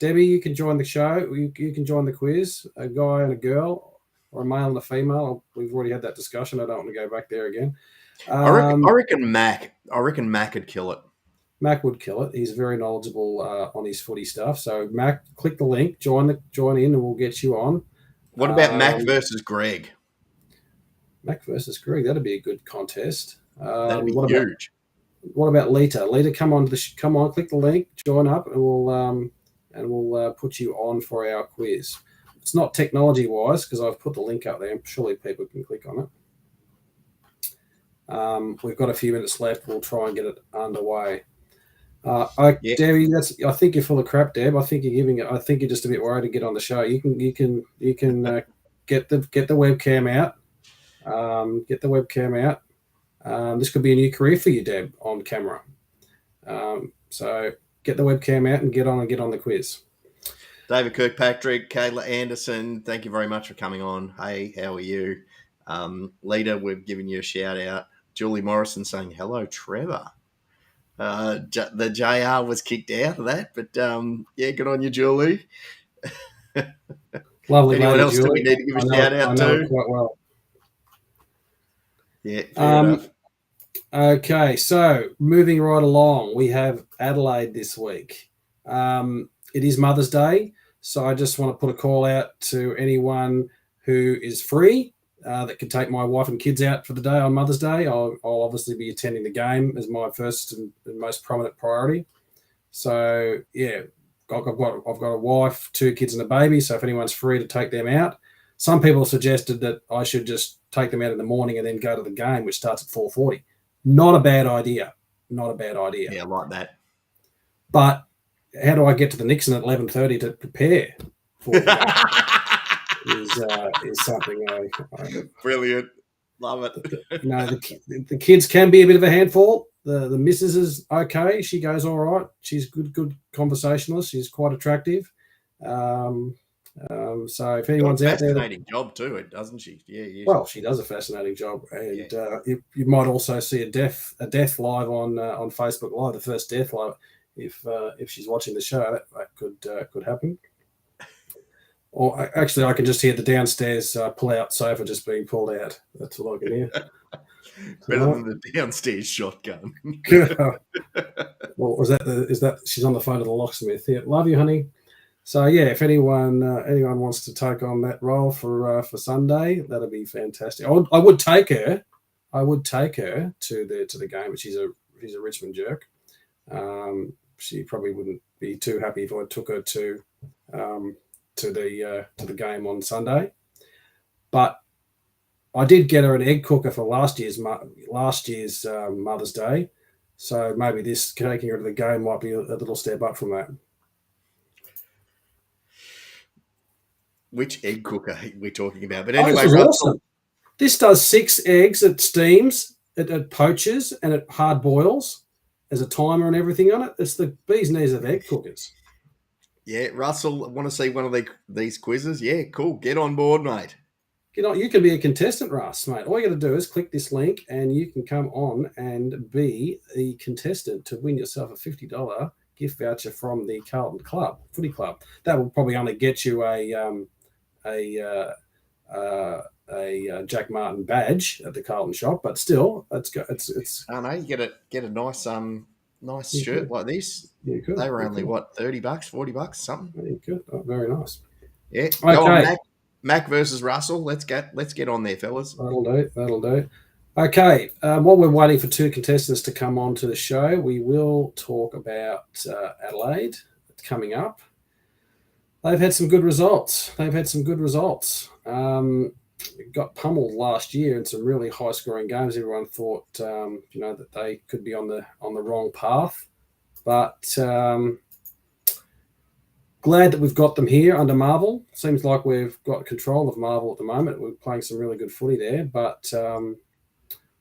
Speaker 1: Debbie, you can join the show. You can join the quiz. A guy and a girl, or a male and a female. We've already had that discussion. I don't want to go back there again.
Speaker 2: I reckon Mac could kill it.
Speaker 1: Mac would kill it. He's very knowledgeable on his footy stuff. So Mac, click the link, join in, and we'll get you on.
Speaker 2: What about Mac versus Greg?
Speaker 1: Mac versus Greg. That'd be a good contest.
Speaker 2: That'd be huge.
Speaker 1: What about Lita? Lita, come on, click the link, join up, and we'll put you on for our quiz. It's not technology wise because I've put the link up there. And surely people can click on it. We've got a few minutes left. We'll try and get it underway. Debbie, I think you're full of crap, Deb. I think you're just a bit worried to get on the show. You can get the webcam out. Get the webcam out. This could be a new career for you, Deb, on camera. So get the webcam out and get on the quiz.
Speaker 2: David Kirkpatrick, Kayla Anderson, thank you very much for coming on. Hey, how are you? Lita, we've given you a shout out. Julie Morrison saying, hello, Trevor. The JR was kicked out of that, but good on you, Julie.
Speaker 1: Lovely.
Speaker 2: Anyone else
Speaker 1: Julie.
Speaker 2: do we need to give a shout out to?
Speaker 1: Quite well.
Speaker 2: Yeah, fair enough.
Speaker 1: Okay, so moving right along, we have Adelaide this week. It is Mother's Day, so I just want to put a call out to anyone who is free that can take my wife and kids out for the day on Mother's Day. I'll obviously be attending the game as my first and most prominent priority. So yeah, I've got a wife, 2 kids, and a baby. So if anyone's free to take them out, some people suggested that I should just take them out in the morning and then go to the game, which starts at 4:40. Not a bad idea. Yeah,
Speaker 2: I like that.
Speaker 1: But how do I get to the Nixon at 11:30 to prepare for the game? is something I
Speaker 2: brilliant. Love it.
Speaker 1: The kids can be a bit of a handful. The missus is okay. She goes all right. She's good conversationalist. She's quite attractive. So if anyone's out there,
Speaker 2: fascinating job too, doesn't she? Yeah.
Speaker 1: Well, she does a fascinating job, and you might also see a death live on Facebook Live, the first death live. If she's watching the show, that could happen. Or actually, I can just hear the downstairs pull-out sofa just being pulled out. That's all I can hear.
Speaker 2: Better than the downstairs shotgun.
Speaker 1: Well, is that she's on the phone to the locksmith? Yeah, love you, honey. So yeah, if anyone wants to take on that role for Sunday, that'd be fantastic. I would take her to the game, but she's a Richmond jerk. She probably wouldn't be too happy if I took her to the game on Sunday. But I did get her an egg cooker for last year's Mother's Day, so maybe this taking her to the game might be a little step up from that.
Speaker 2: Which egg cooker are we talking about? But anyway,
Speaker 1: this awesome. This does 6 eggs. It steams, it poaches, and it hard boils. There's a timer and everything on it. It's the bee's knees of egg cookers.
Speaker 2: Yeah, Russell, want to see one of these quizzes? Yeah, cool. Get on board, mate.
Speaker 1: You can be a contestant, Russ, mate. All you got to do is click this link, and you can come on and be the contestant to win yourself a $50 gift voucher from the Carlton Footy Club. That will probably only get you a Jack Martin badge at the Carlton shop, but still, it's.
Speaker 2: I know you get a nice shirt
Speaker 1: Could.
Speaker 2: like this.
Speaker 1: You could.
Speaker 2: They were only what, $30, $40, something.
Speaker 1: You could. Oh, very nice.
Speaker 2: Yeah.
Speaker 1: Okay.
Speaker 2: Go on, Mac versus Russell. Let's get on there, fellas.
Speaker 1: That'll do. Okay. While we're waiting for two contestants to come on to the show, we will talk about Adelaide coming up. They've had some good results. Got pummeled last year in some really high-scoring games. Everyone thought, that they could be on the wrong path, but glad that we've got them here under Marvel. Seems like we've got control of Marvel at the moment. We're playing some really good footy there. But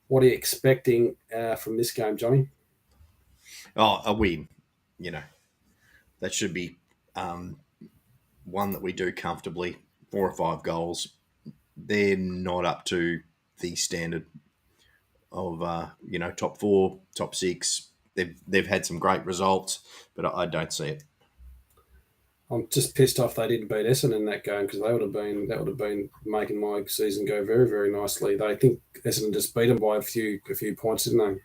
Speaker 1: what are you expecting from this game, Johnny?
Speaker 2: Oh, a win. That should be one that we do comfortably. 4 or 5 goals. They're not up to the standard of top 4, top 6. They've had some great results, but I don't see it.
Speaker 1: I'm just pissed off they didn't beat Essendon in that game, because that would have been making my season go very, very nicely. They think Essendon just beat them by a few points, didn't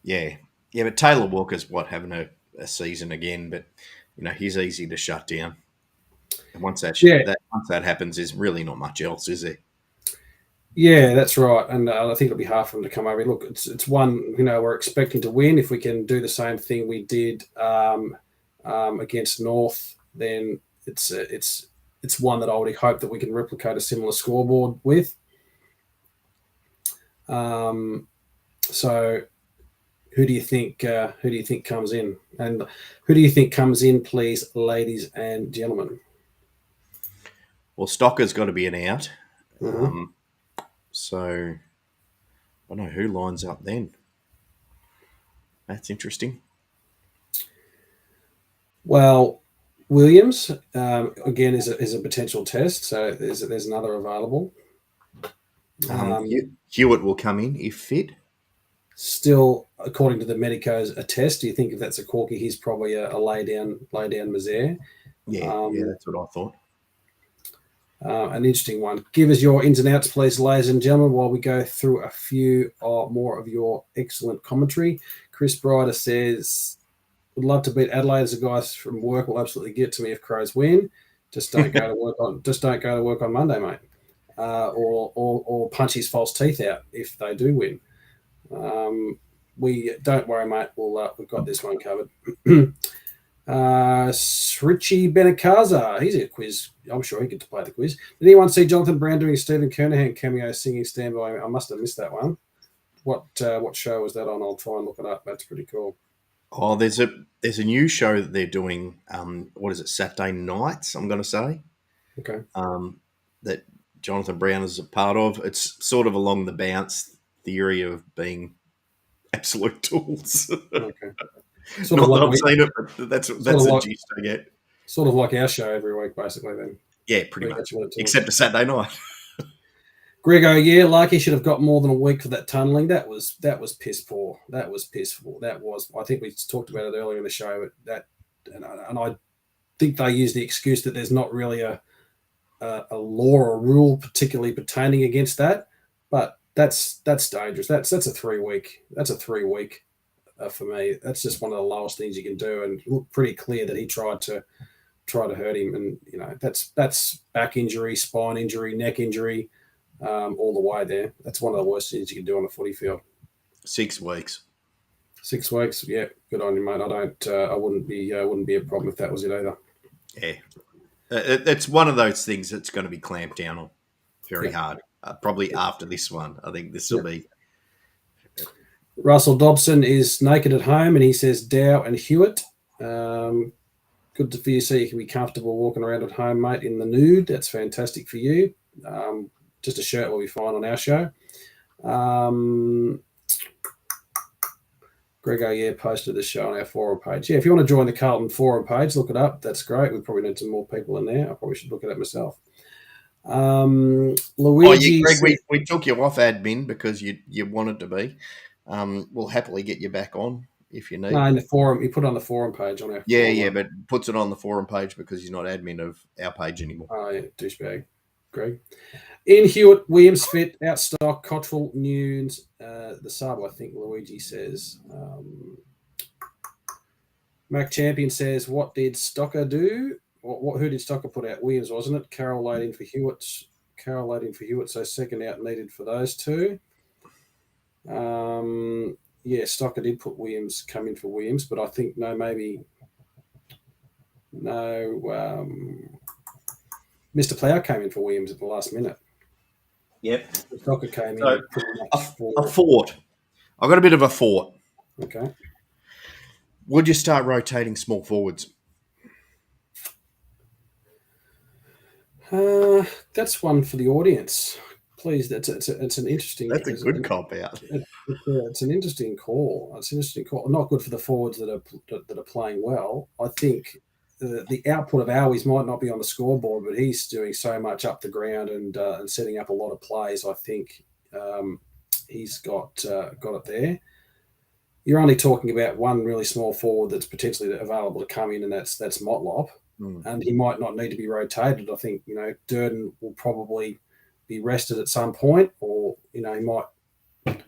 Speaker 2: they? Yeah. But Taylor Walker's having a season again, but he's easy to shut down. And once that happens, there's really not much else, is there?
Speaker 1: Yeah, that's right, and I think it'll be hard for them to come over. Look, it's one we're expecting to win. If we can do the same thing we did against North, then it's one that I would hope that we can replicate a similar scoreboard with. So, who do you think comes in, and who do you think comes in, please, ladies and gentlemen?
Speaker 2: Well, Stocker's got to be an out.
Speaker 1: Mm-hmm.
Speaker 2: So, I don't know who lines up then. That's interesting.
Speaker 1: Well, Williams again is a potential test. So there's another available.
Speaker 2: Hewitt will come in if fit.
Speaker 1: Still, according to the medicos, a test. Do you think if that's a corky, he's probably a lay down Mazaire?
Speaker 2: Yeah, that's what I thought.
Speaker 1: An interesting one. Give us your ins and outs, please, ladies and gentlemen, while we go through a few more of your excellent commentary. Chris Bryder says, would love to beat Adelaide, as the guys from work will absolutely get to me if Crows win. Just don't go to work on Monday, mate. Or punch his false teeth out if they do win. We don't worry, mate. We've got this one covered. Richie Benakaza, he's a quiz. I'm sure he gets to play the quiz. Did anyone see Jonathan Brown doing Stephen Kernahan cameo singing Stand By Me? I must have missed that one. What show was that on? I'll try and look it up. That's pretty cool.
Speaker 2: Oh, there's a new show that they're doing. What is it? Saturday nights, I'm going to say.
Speaker 1: Okay.
Speaker 2: That Jonathan Brown is a part of. It's sort of along the bounce theory of being absolute tools.
Speaker 1: Okay.
Speaker 2: Not that I've seen it, but that's the gist I get.
Speaker 1: Sort of like our show every week, basically, then.
Speaker 2: Yeah, pretty much. Except a Saturday night.
Speaker 1: Grego, yeah, Larky should have got more than a week for that tunnelling. That was piss poor. That was piss poor. I think we talked about it earlier in the show. And I think they use the excuse that there's not really a law or rule particularly pertaining against that. But that's dangerous. That's a 3 week. That's a 3 week. For me, that's just one of the lowest things you can do, and it looked pretty clear that he tried to hurt him, and that's back injury, spine injury, neck injury, all the way there. That's one of the worst things you can do on a footy field.
Speaker 2: 6 weeks.
Speaker 1: 6 weeks, yeah, good on you, mate. I wouldn't be a problem if that was it either.
Speaker 2: Yeah, it's one of those things that's going to be clamped down on very hard. Probably after this one, I think this will be.
Speaker 1: Russell Dobson is naked at home, and he says Dow and Hewitt. Good for you, so you can be comfortable walking around at home, mate, in the nude. That's fantastic for you. Just a shirt will be fine on our show. Grego, posted the show on our forum page. Yeah, if you want to join the Carlton forum page, look it up. That's great. We probably need some more people in there. I probably should look at it myself. Luigi
Speaker 2: Greg,
Speaker 1: said,
Speaker 2: we took you off admin because you wanted to be. We'll happily get you back on if you
Speaker 1: no,
Speaker 2: need.
Speaker 1: in the forum, he put it on the forum page on our
Speaker 2: Yeah, but puts it on the forum page because he's not admin of our page anymore.
Speaker 1: Oh, yeah, douchebag, Greg. In Hewitt, Williams fit, outstock, Cottrell, Nunes, the sub, I think Luigi says. Mac Champion says, what did Stocker do? Who did Stocker put out? Williams, wasn't it? Carroll laid in for Hewitt. So second out needed for those two. Yeah, Stocker did put Williams, come in for Williams, but I think Mr. Plough came in for Williams at the last minute.
Speaker 2: Yep.
Speaker 1: Stocker came
Speaker 2: So
Speaker 1: in pretty much
Speaker 2: a thought. I've got a bit of a thought.
Speaker 1: Okay.
Speaker 2: Would you start rotating small forwards?
Speaker 1: That's one for the audience. Please, it's an interesting.
Speaker 2: That's a good cop out.
Speaker 1: It's an interesting call. It's an interesting call. Not good for the forwards that are playing well. I think the output of Owies might not be on the scoreboard, but he's doing so much up the ground and setting up a lot of plays. I think he's got it there. You're only talking about one really small forward that's potentially available to come in, and that's Motlop. And he might not need to be rotated. I think, Durden will probably be rested at some point, or, he might have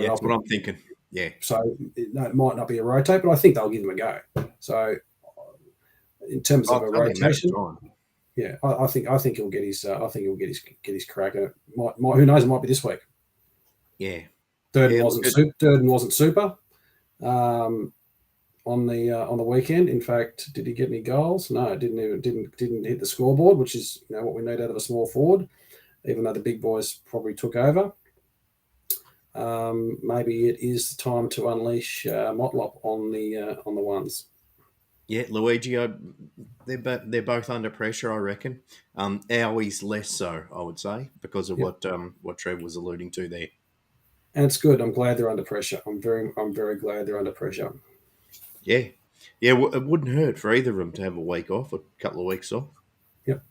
Speaker 2: That's what I'm thinking. Yeah.
Speaker 1: So it might not be a rotate, but I think they'll give him a go. So in terms of a rotation, yeah, I think he'll get his crack. And who knows? It might be this week.
Speaker 2: Yeah.
Speaker 1: Durden wasn't super. On the weekend. In fact, did he get any goals? No, didn't hit the scoreboard, which is what we need out of a small forward. Even though the big boys probably took over, maybe it is time to unleash Motlop on the ones.
Speaker 2: Yeah, Luigi, they're both under pressure, I reckon. Owies less so, I would say, because of what Trev was alluding to there.
Speaker 1: And it's good. I'm glad they're under pressure. I'm very glad they're under pressure.
Speaker 2: Yeah. Yeah, it wouldn't hurt for either of them to have a week off, a couple of weeks off.
Speaker 1: Yep.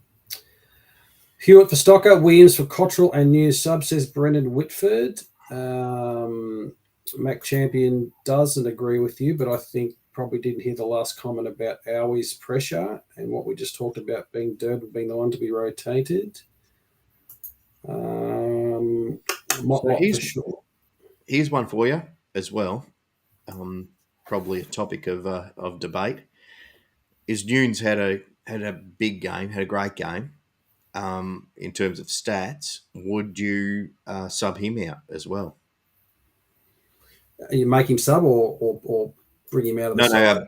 Speaker 1: Hewitt for Stocker, Williams for Cottrell, and new sub, says Brendan Whitford. Mac Champion doesn't agree with you, but I think probably didn't hear the last comment about Owies pressure and what we just talked about Durden being the one to be rotated.
Speaker 2: Here's one for you as well. Probably a topic of debate. Is Nunes had a big game, had a great game in terms of stats. Would you sub him out as well?
Speaker 1: You make him sub or bring him out of the side?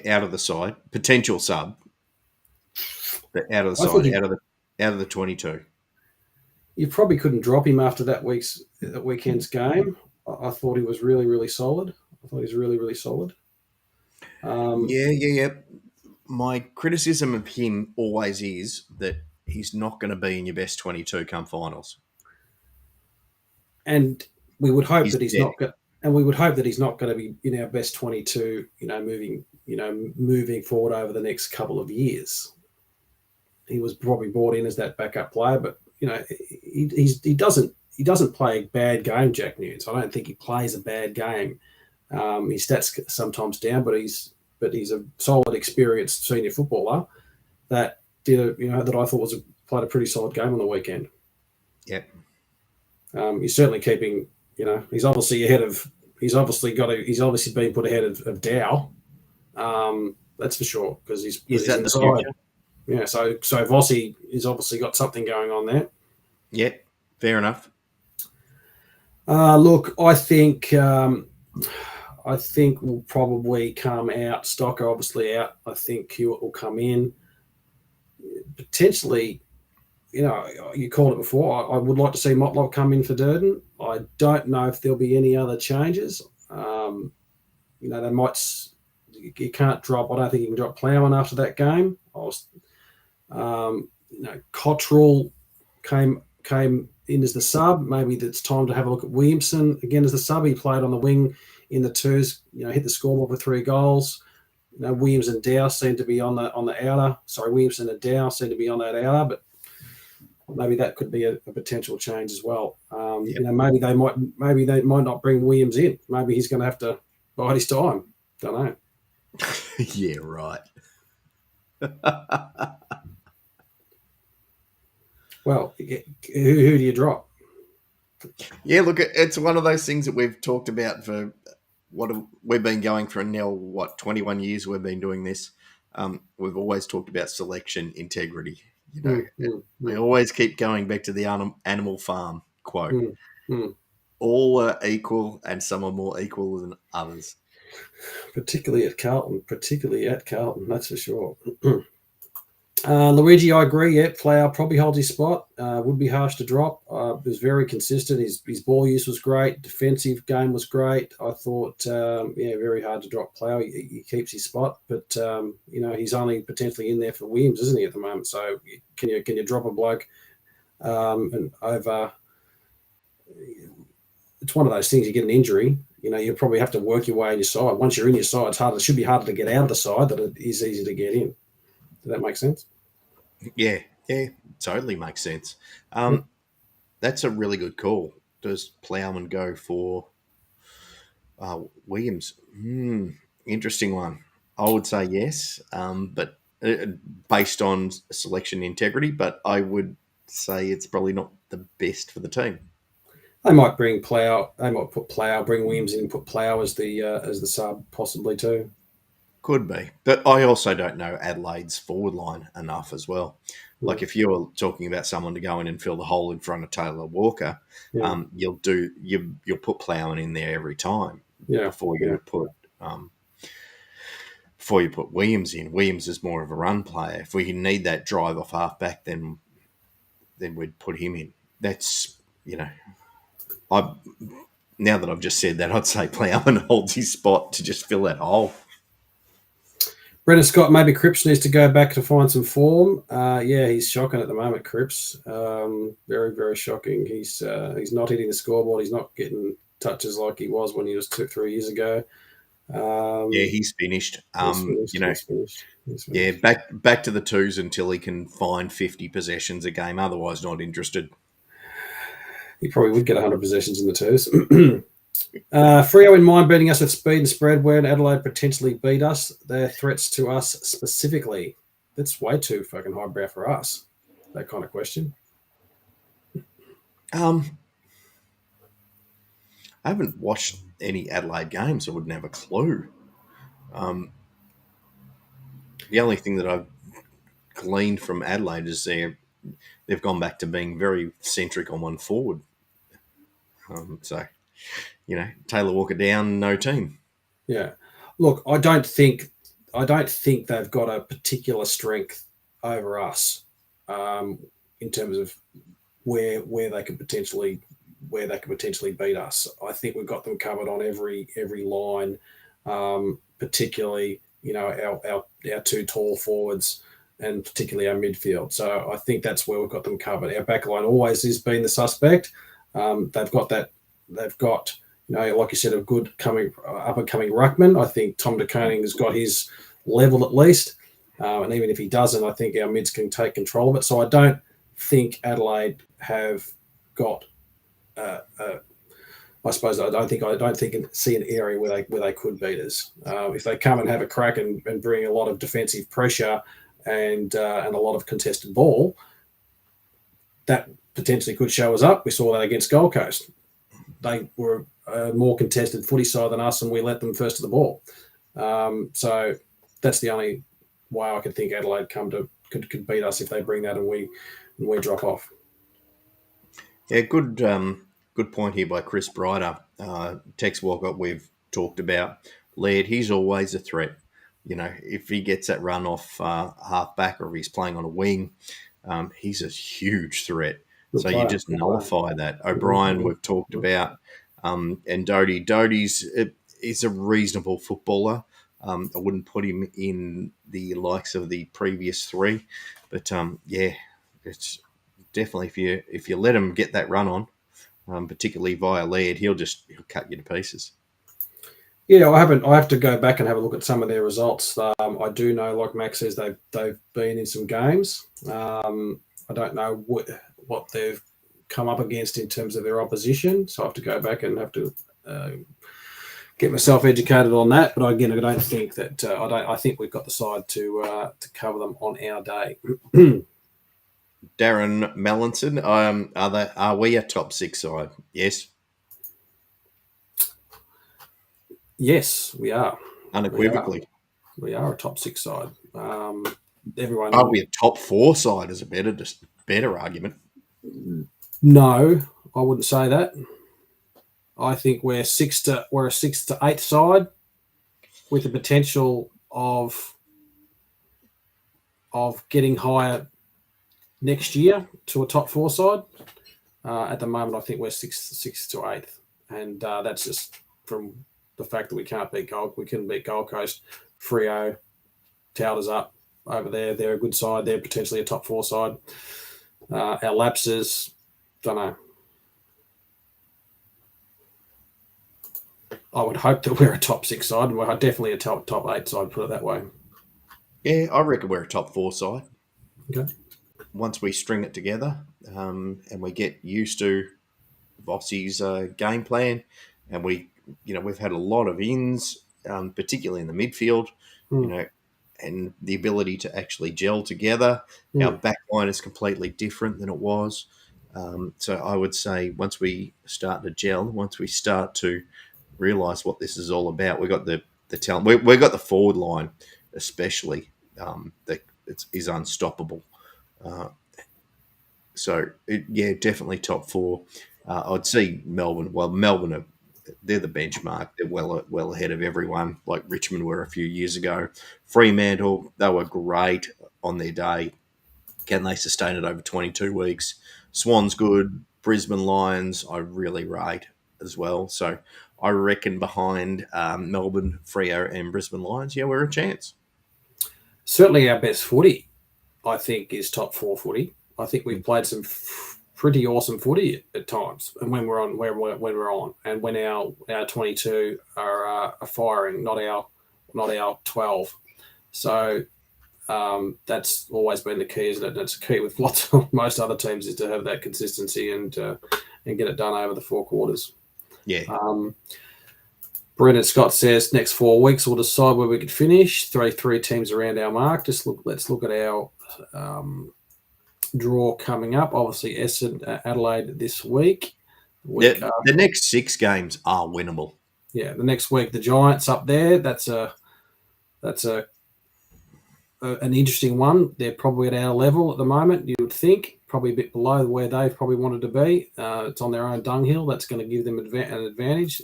Speaker 2: Out of the side. Potential sub. But out of the side, out of the 22.
Speaker 1: You probably couldn't drop him after that weekend's game. I thought he was really, really solid.
Speaker 2: Yeah. My criticism of him always is that he's not going to be in your best 22 come finals.
Speaker 1: And we would hope that he's not going. And we would hope that he's not going to be in our best 22, moving forward over the next couple of years. He was probably brought in as that backup player, but he doesn't play a bad game, Jack Nunes. I don't think he plays a bad game. His stats sometimes down, but he's a solid, experienced senior footballer that that I thought played a pretty solid game on the weekend.
Speaker 2: Yep.
Speaker 1: He's certainly keeping. He's obviously ahead of. He's obviously been put ahead of Dow. That's for sure because he's
Speaker 2: that in the future?
Speaker 1: Yeah, so Vossi has obviously got something going on there.
Speaker 2: Yeah, fair enough.
Speaker 1: Look, I think we'll probably come out. Stocker obviously out. I think Hewitt will come in. Potentially, you called it before. I would like to see Motlop come in for Durden. I don't know if there'll be any other changes. They might. You can't drop. I don't think you can drop Plowman after that game. Cottrell came in as the sub. Maybe it's time to have a look at Williamson again as the sub. He played on the wing in the twos. Hit the scoreboard with 3 goals. Williams and Dow seem to be on the outer. Sorry, Williamson and Dow seem to be on that outer, but maybe that could be a potential change as well.
Speaker 2: Yep.
Speaker 1: You know, maybe they might not bring Williams in. Maybe he's going to have to bide his time. Don't know.
Speaker 2: Yeah, right.
Speaker 1: Well, who do you drop?
Speaker 2: Yeah, look, it's one of those things that we've talked about for we've been going for now, 21 years we've been doing this. We've always talked about selection integrity. You know, we always keep going back to the Animal Farm quote. All are equal, and some are more equal than others.
Speaker 1: Particularly at Carlton, that's for sure. Luigi, I agree. Yeah, Flower probably holds his spot. Would be harsh to drop. Was very consistent. His ball use was great. Defensive game was great. I thought, very hard to drop Flower. He keeps his spot, but he's only potentially in there for Williams, isn't he, at the moment? So can you drop a bloke and over? It's one of those things. You get an injury, you probably have to work your way in your side. Once you're in your side, it should be harder to get out of the side than it is easy to get in. Does that make sense?
Speaker 2: Yeah, totally makes sense. That's a really good call. Does Plowman go for Williams? Interesting one. I would say yes, but based on selection integrity, but I would say it's probably not the best for the team.
Speaker 1: They might bring Plough. They might put Plough, bring Williams in, and put Plough as the sub, possibly too.
Speaker 2: Could be, but I also don't know Adelaide's forward line enough as well. Like if you're talking about someone to go in and fill the hole in front of Taylor Walker, you'll put Plowman in there every time before you put Williams in. Williams is more of a run player. If we need that drive off half back, then we'd put him in. That's now that I've just said that, I'd say Plowman holds his spot to just fill that hole.
Speaker 1: Brendan Scott, maybe Cripps needs to go back to find some form. He's shocking at the moment, Cripps. Very, very shocking. He's not hitting the scoreboard. He's not getting touches like he was when he was 2-3 years ago.
Speaker 2: He's finished.
Speaker 1: He's finished.
Speaker 2: Yeah, back to the twos until he can find 50 possessions a game. Otherwise, not interested.
Speaker 1: He probably would get 100 possessions in the twos. Freo in mind beating us with speed and spread. Where Adelaide potentially beat us, their threats to us specifically. That's way too fucking highbrow for us. That kind of question.
Speaker 2: I haven't watched any Adelaide games. I wouldn't have a clue. The only thing that I've gleaned from Adelaide is they've gone back to being very centric on one forward. Taylor Walker down, no team.
Speaker 1: Yeah. Look, I don't think they've got a particular strength over us in terms of where they could potentially beat us. I think we've got them covered on every line, particularly our two tall forwards and particularly our midfield. So I think that's where we've got them covered. Our back line always has been the suspect. They've got like you said, a good up and coming ruckman. I think Tom De Koning has got his level at least, and even if he doesn't, I think our mids can take control of it. So I don't think Adelaide have got. I suppose I don't think see an area where they could beat us. If they come and have a crack and bring a lot of defensive pressure and a lot of contested ball, that potentially could show us up. We saw that against Gold Coast. They were a more contested footy side than us, and we let them first to the ball. So that's the only way I could think Adelaide could beat us if they bring that and we drop off.
Speaker 2: Yeah, good point here by Chris Bryder. Tex Walcott, we've talked about. Laird, he's always a threat. If he gets that run off half back or if he's playing on a wing, he's a huge threat. So you just nullify that. O'Brien, we've talked about, and Doty. Doty's is a reasonable footballer. I wouldn't put him in the likes of the previous three, but it's definitely if you let him get that run on, particularly via Laird, he'll cut you to pieces.
Speaker 1: Yeah, I have to go back and have a look at some of their results. I do know, like Max says, they've been in some games. I don't know what they've come up against in terms of their opposition. So I have to go back and have to get myself educated on that. But again, I don't think that I think we've got the side to cover them on our day.
Speaker 2: Darren Mallinson, are we a top 6 side? Yes.
Speaker 1: Yes, we are.
Speaker 2: Unequivocally.
Speaker 1: We are a top 6 side. Everyone.
Speaker 2: Are we a top 4 side? Is a better argument.
Speaker 1: No, I wouldn't say that. I think we're a 6 to 8 side with the potential of getting higher next year to a top 4 side. At the moment, I think we're 6 to 8, and that's just from the fact that we couldn't beat Gold Coast. Freo, Towers up over there. They're a good side. They're potentially a top 4 side. Our lapses, don't know. I would hope that we're a top 6 side, and we're definitely a top 8 side, put it that way.
Speaker 2: Yeah, I reckon we're a top 4 side.
Speaker 1: Okay.
Speaker 2: Once we string it together and we get used to Vossi's game plan, and we've had a lot of ins, particularly in the midfield, and the ability to actually gel together. Our back line is completely different than it was. So I would say once we start to gel, once we start to realise what this is all about, we got the talent. We got the forward line, especially that is unstoppable. Definitely top 4. I'd see Melbourne. Well, Melbourne they're the benchmark. They're well ahead of everyone, like Richmond were a few years ago. Fremantle, they were great on their day. Can they sustain it over 22 weeks? Swans good. Brisbane Lions, I really rate as well. So I reckon behind Melbourne, Freo, and Brisbane Lions, we're a chance.
Speaker 1: Certainly our best footy, I think, is top 4 footy. I think we've played some pretty awesome footy at times, and when we're on, and when our 22 are firing, not our 12. So that's always been the key, isn't it? And it's a key with most other teams, is to have that consistency and get it done over the 4 quarters.
Speaker 2: Yeah.
Speaker 1: Brendan Scott says next 4 weeks we'll decide where we could finish. Three teams around our mark. Let's look at our draw coming up. Obviously, Essendon, Adelaide this week.
Speaker 2: The next 6 games are winnable.
Speaker 1: Yeah, the next week the Giants up there. That's an interesting one. They're probably at our level at the moment. You would think probably a bit below where they've probably wanted to be. It's on their own dunghill. That's going to give them an advantage.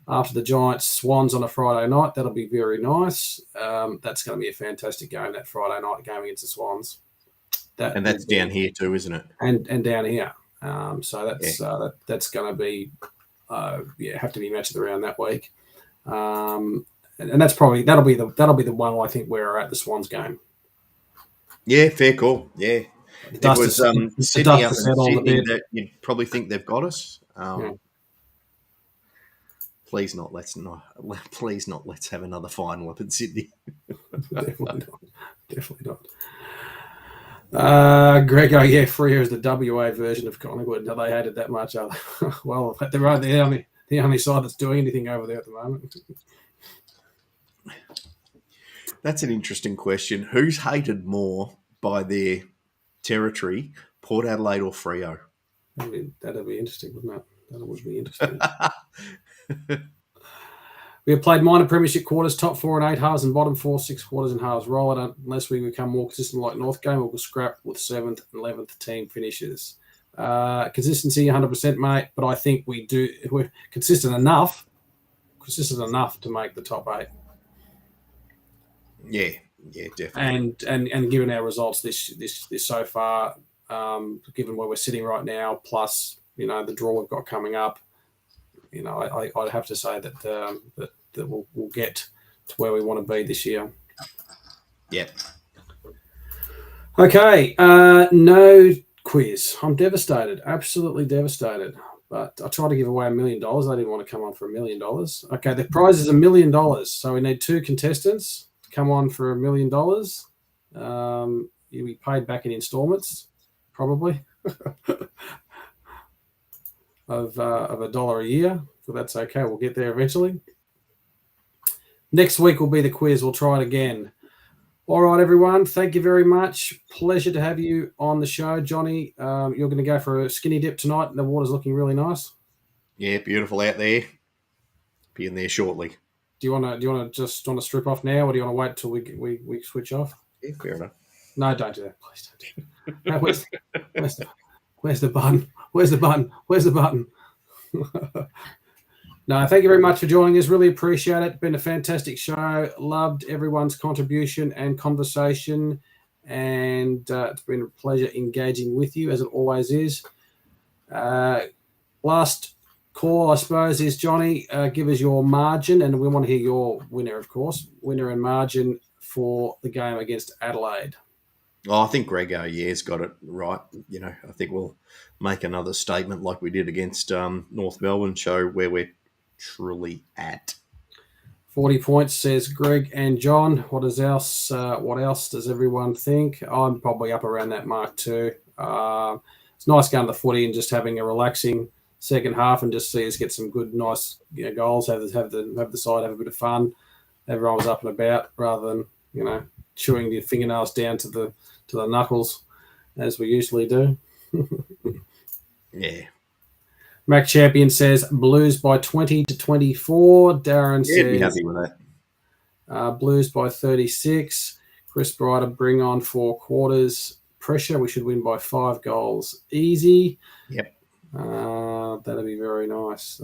Speaker 1: After the Giants Swans on a Friday night, that'll be very nice. That's going to be a fantastic game, that Friday night game against the Swans.
Speaker 2: And that's down here too, isn't it?
Speaker 1: And down here. So that's going to be have to be matched around that week. And that's that'll be the one I think where we're at, the Swans game.
Speaker 2: Yeah, fair call. Yeah, it was Sydney up in Sydney that you'd probably think they've got us. Please not. Let's have another final up in Sydney.
Speaker 1: Definitely not. Grego, Freo is the WA version of Collingwood. No, they hate it that much, are they? Well, they're the only side that's doing anything over there at the moment.
Speaker 2: That's an interesting question. Who's hated more by their territory, Port Adelaide or Freo?
Speaker 1: That'd be interesting, wouldn't it? That would be interesting. We have played minor premiership quarters, top 4 and 8 halves, and bottom 4, 6 quarters and halves. Roll it unless we become more consistent like North game, or we'll scrap with 7th and 11th team finishes. Consistency, 100%, mate. But I think we're consistent enough to make the top 8.
Speaker 2: Yeah, definitely.
Speaker 1: And given our results this so far, given where we're sitting right now, plus the draw we've got coming up, I'd have to say that we'll get to where we want to be this year.
Speaker 2: Yep.
Speaker 1: Okay, no quiz. I'm devastated, absolutely devastated. But I tried to give away $1 million. I didn't want to come on for $1 million. Okay, the prize is $1 million. So we need 2 contestants to come on for $1 million. You'll be paid back in installments, probably. of $1 a year. So that's okay. We'll get there eventually. Next week will be the quiz. We'll try it again. All right, everyone. Thank you very much. Pleasure to have you on the show, Johnny. You're going to go for a skinny dip tonight. The water's looking really nice.
Speaker 2: Yeah, beautiful out there. Be in there shortly.
Speaker 1: Do you want to strip off now, or do you want to wait till we switch off?
Speaker 2: Yeah, fair enough.
Speaker 1: No, don't do that. Please don't do that. Where's the button? Where's the button? Where's the button? No, thank you very much for joining us. Really appreciate it. Been a fantastic show. Loved everyone's contribution and conversation, and it's been a pleasure engaging with you, as it always is. Last call, I suppose, is Johnny. Give us your margin, and we want to hear your winner, of course. Winner and margin for the game against Adelaide.
Speaker 2: Oh, I think Greg O'Yea's got it right. I think we'll make another statement like we did against North Melbourne, show where we're truly at.
Speaker 1: 40 points, says Greg and John. What else does everyone think? I'm probably up around that mark too. It's nice going to the footy and just having a relaxing second half and just see us get some good, nice goals, have the side have a bit of fun. Everyone was up and about rather than, chewing your fingernails down to the knuckles as we usually do.
Speaker 2: Yeah.
Speaker 1: Mac Champion says Blues by 20-24. Darren says
Speaker 2: be happy with that.
Speaker 1: Blues by 36. Chris Brighter, bring on 4 quarters. Pressure. We should win by 5 goals. Easy.
Speaker 2: Yep.
Speaker 1: That'll be very nice.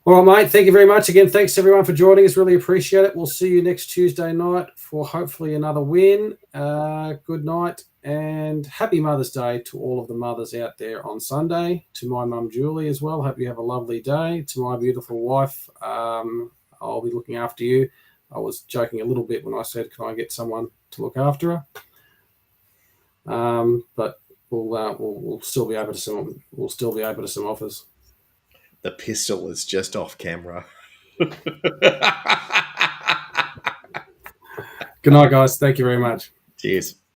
Speaker 1: All right, mate. Thank you very much again. Thanks everyone for joining us. Really appreciate it. We'll see you next Tuesday night for hopefully another win. Good night and happy Mother's Day to all of the mothers out there on Sunday. To my mum Julie as well. Hope you have a lovely day. To my beautiful wife, I'll be looking after you. I was joking a little bit when I said, "Can I get someone to look after her?" But we'll still be able to some offers.
Speaker 2: The pistol is just off camera.
Speaker 1: Good night, guys. Thank you very much.
Speaker 2: Cheers.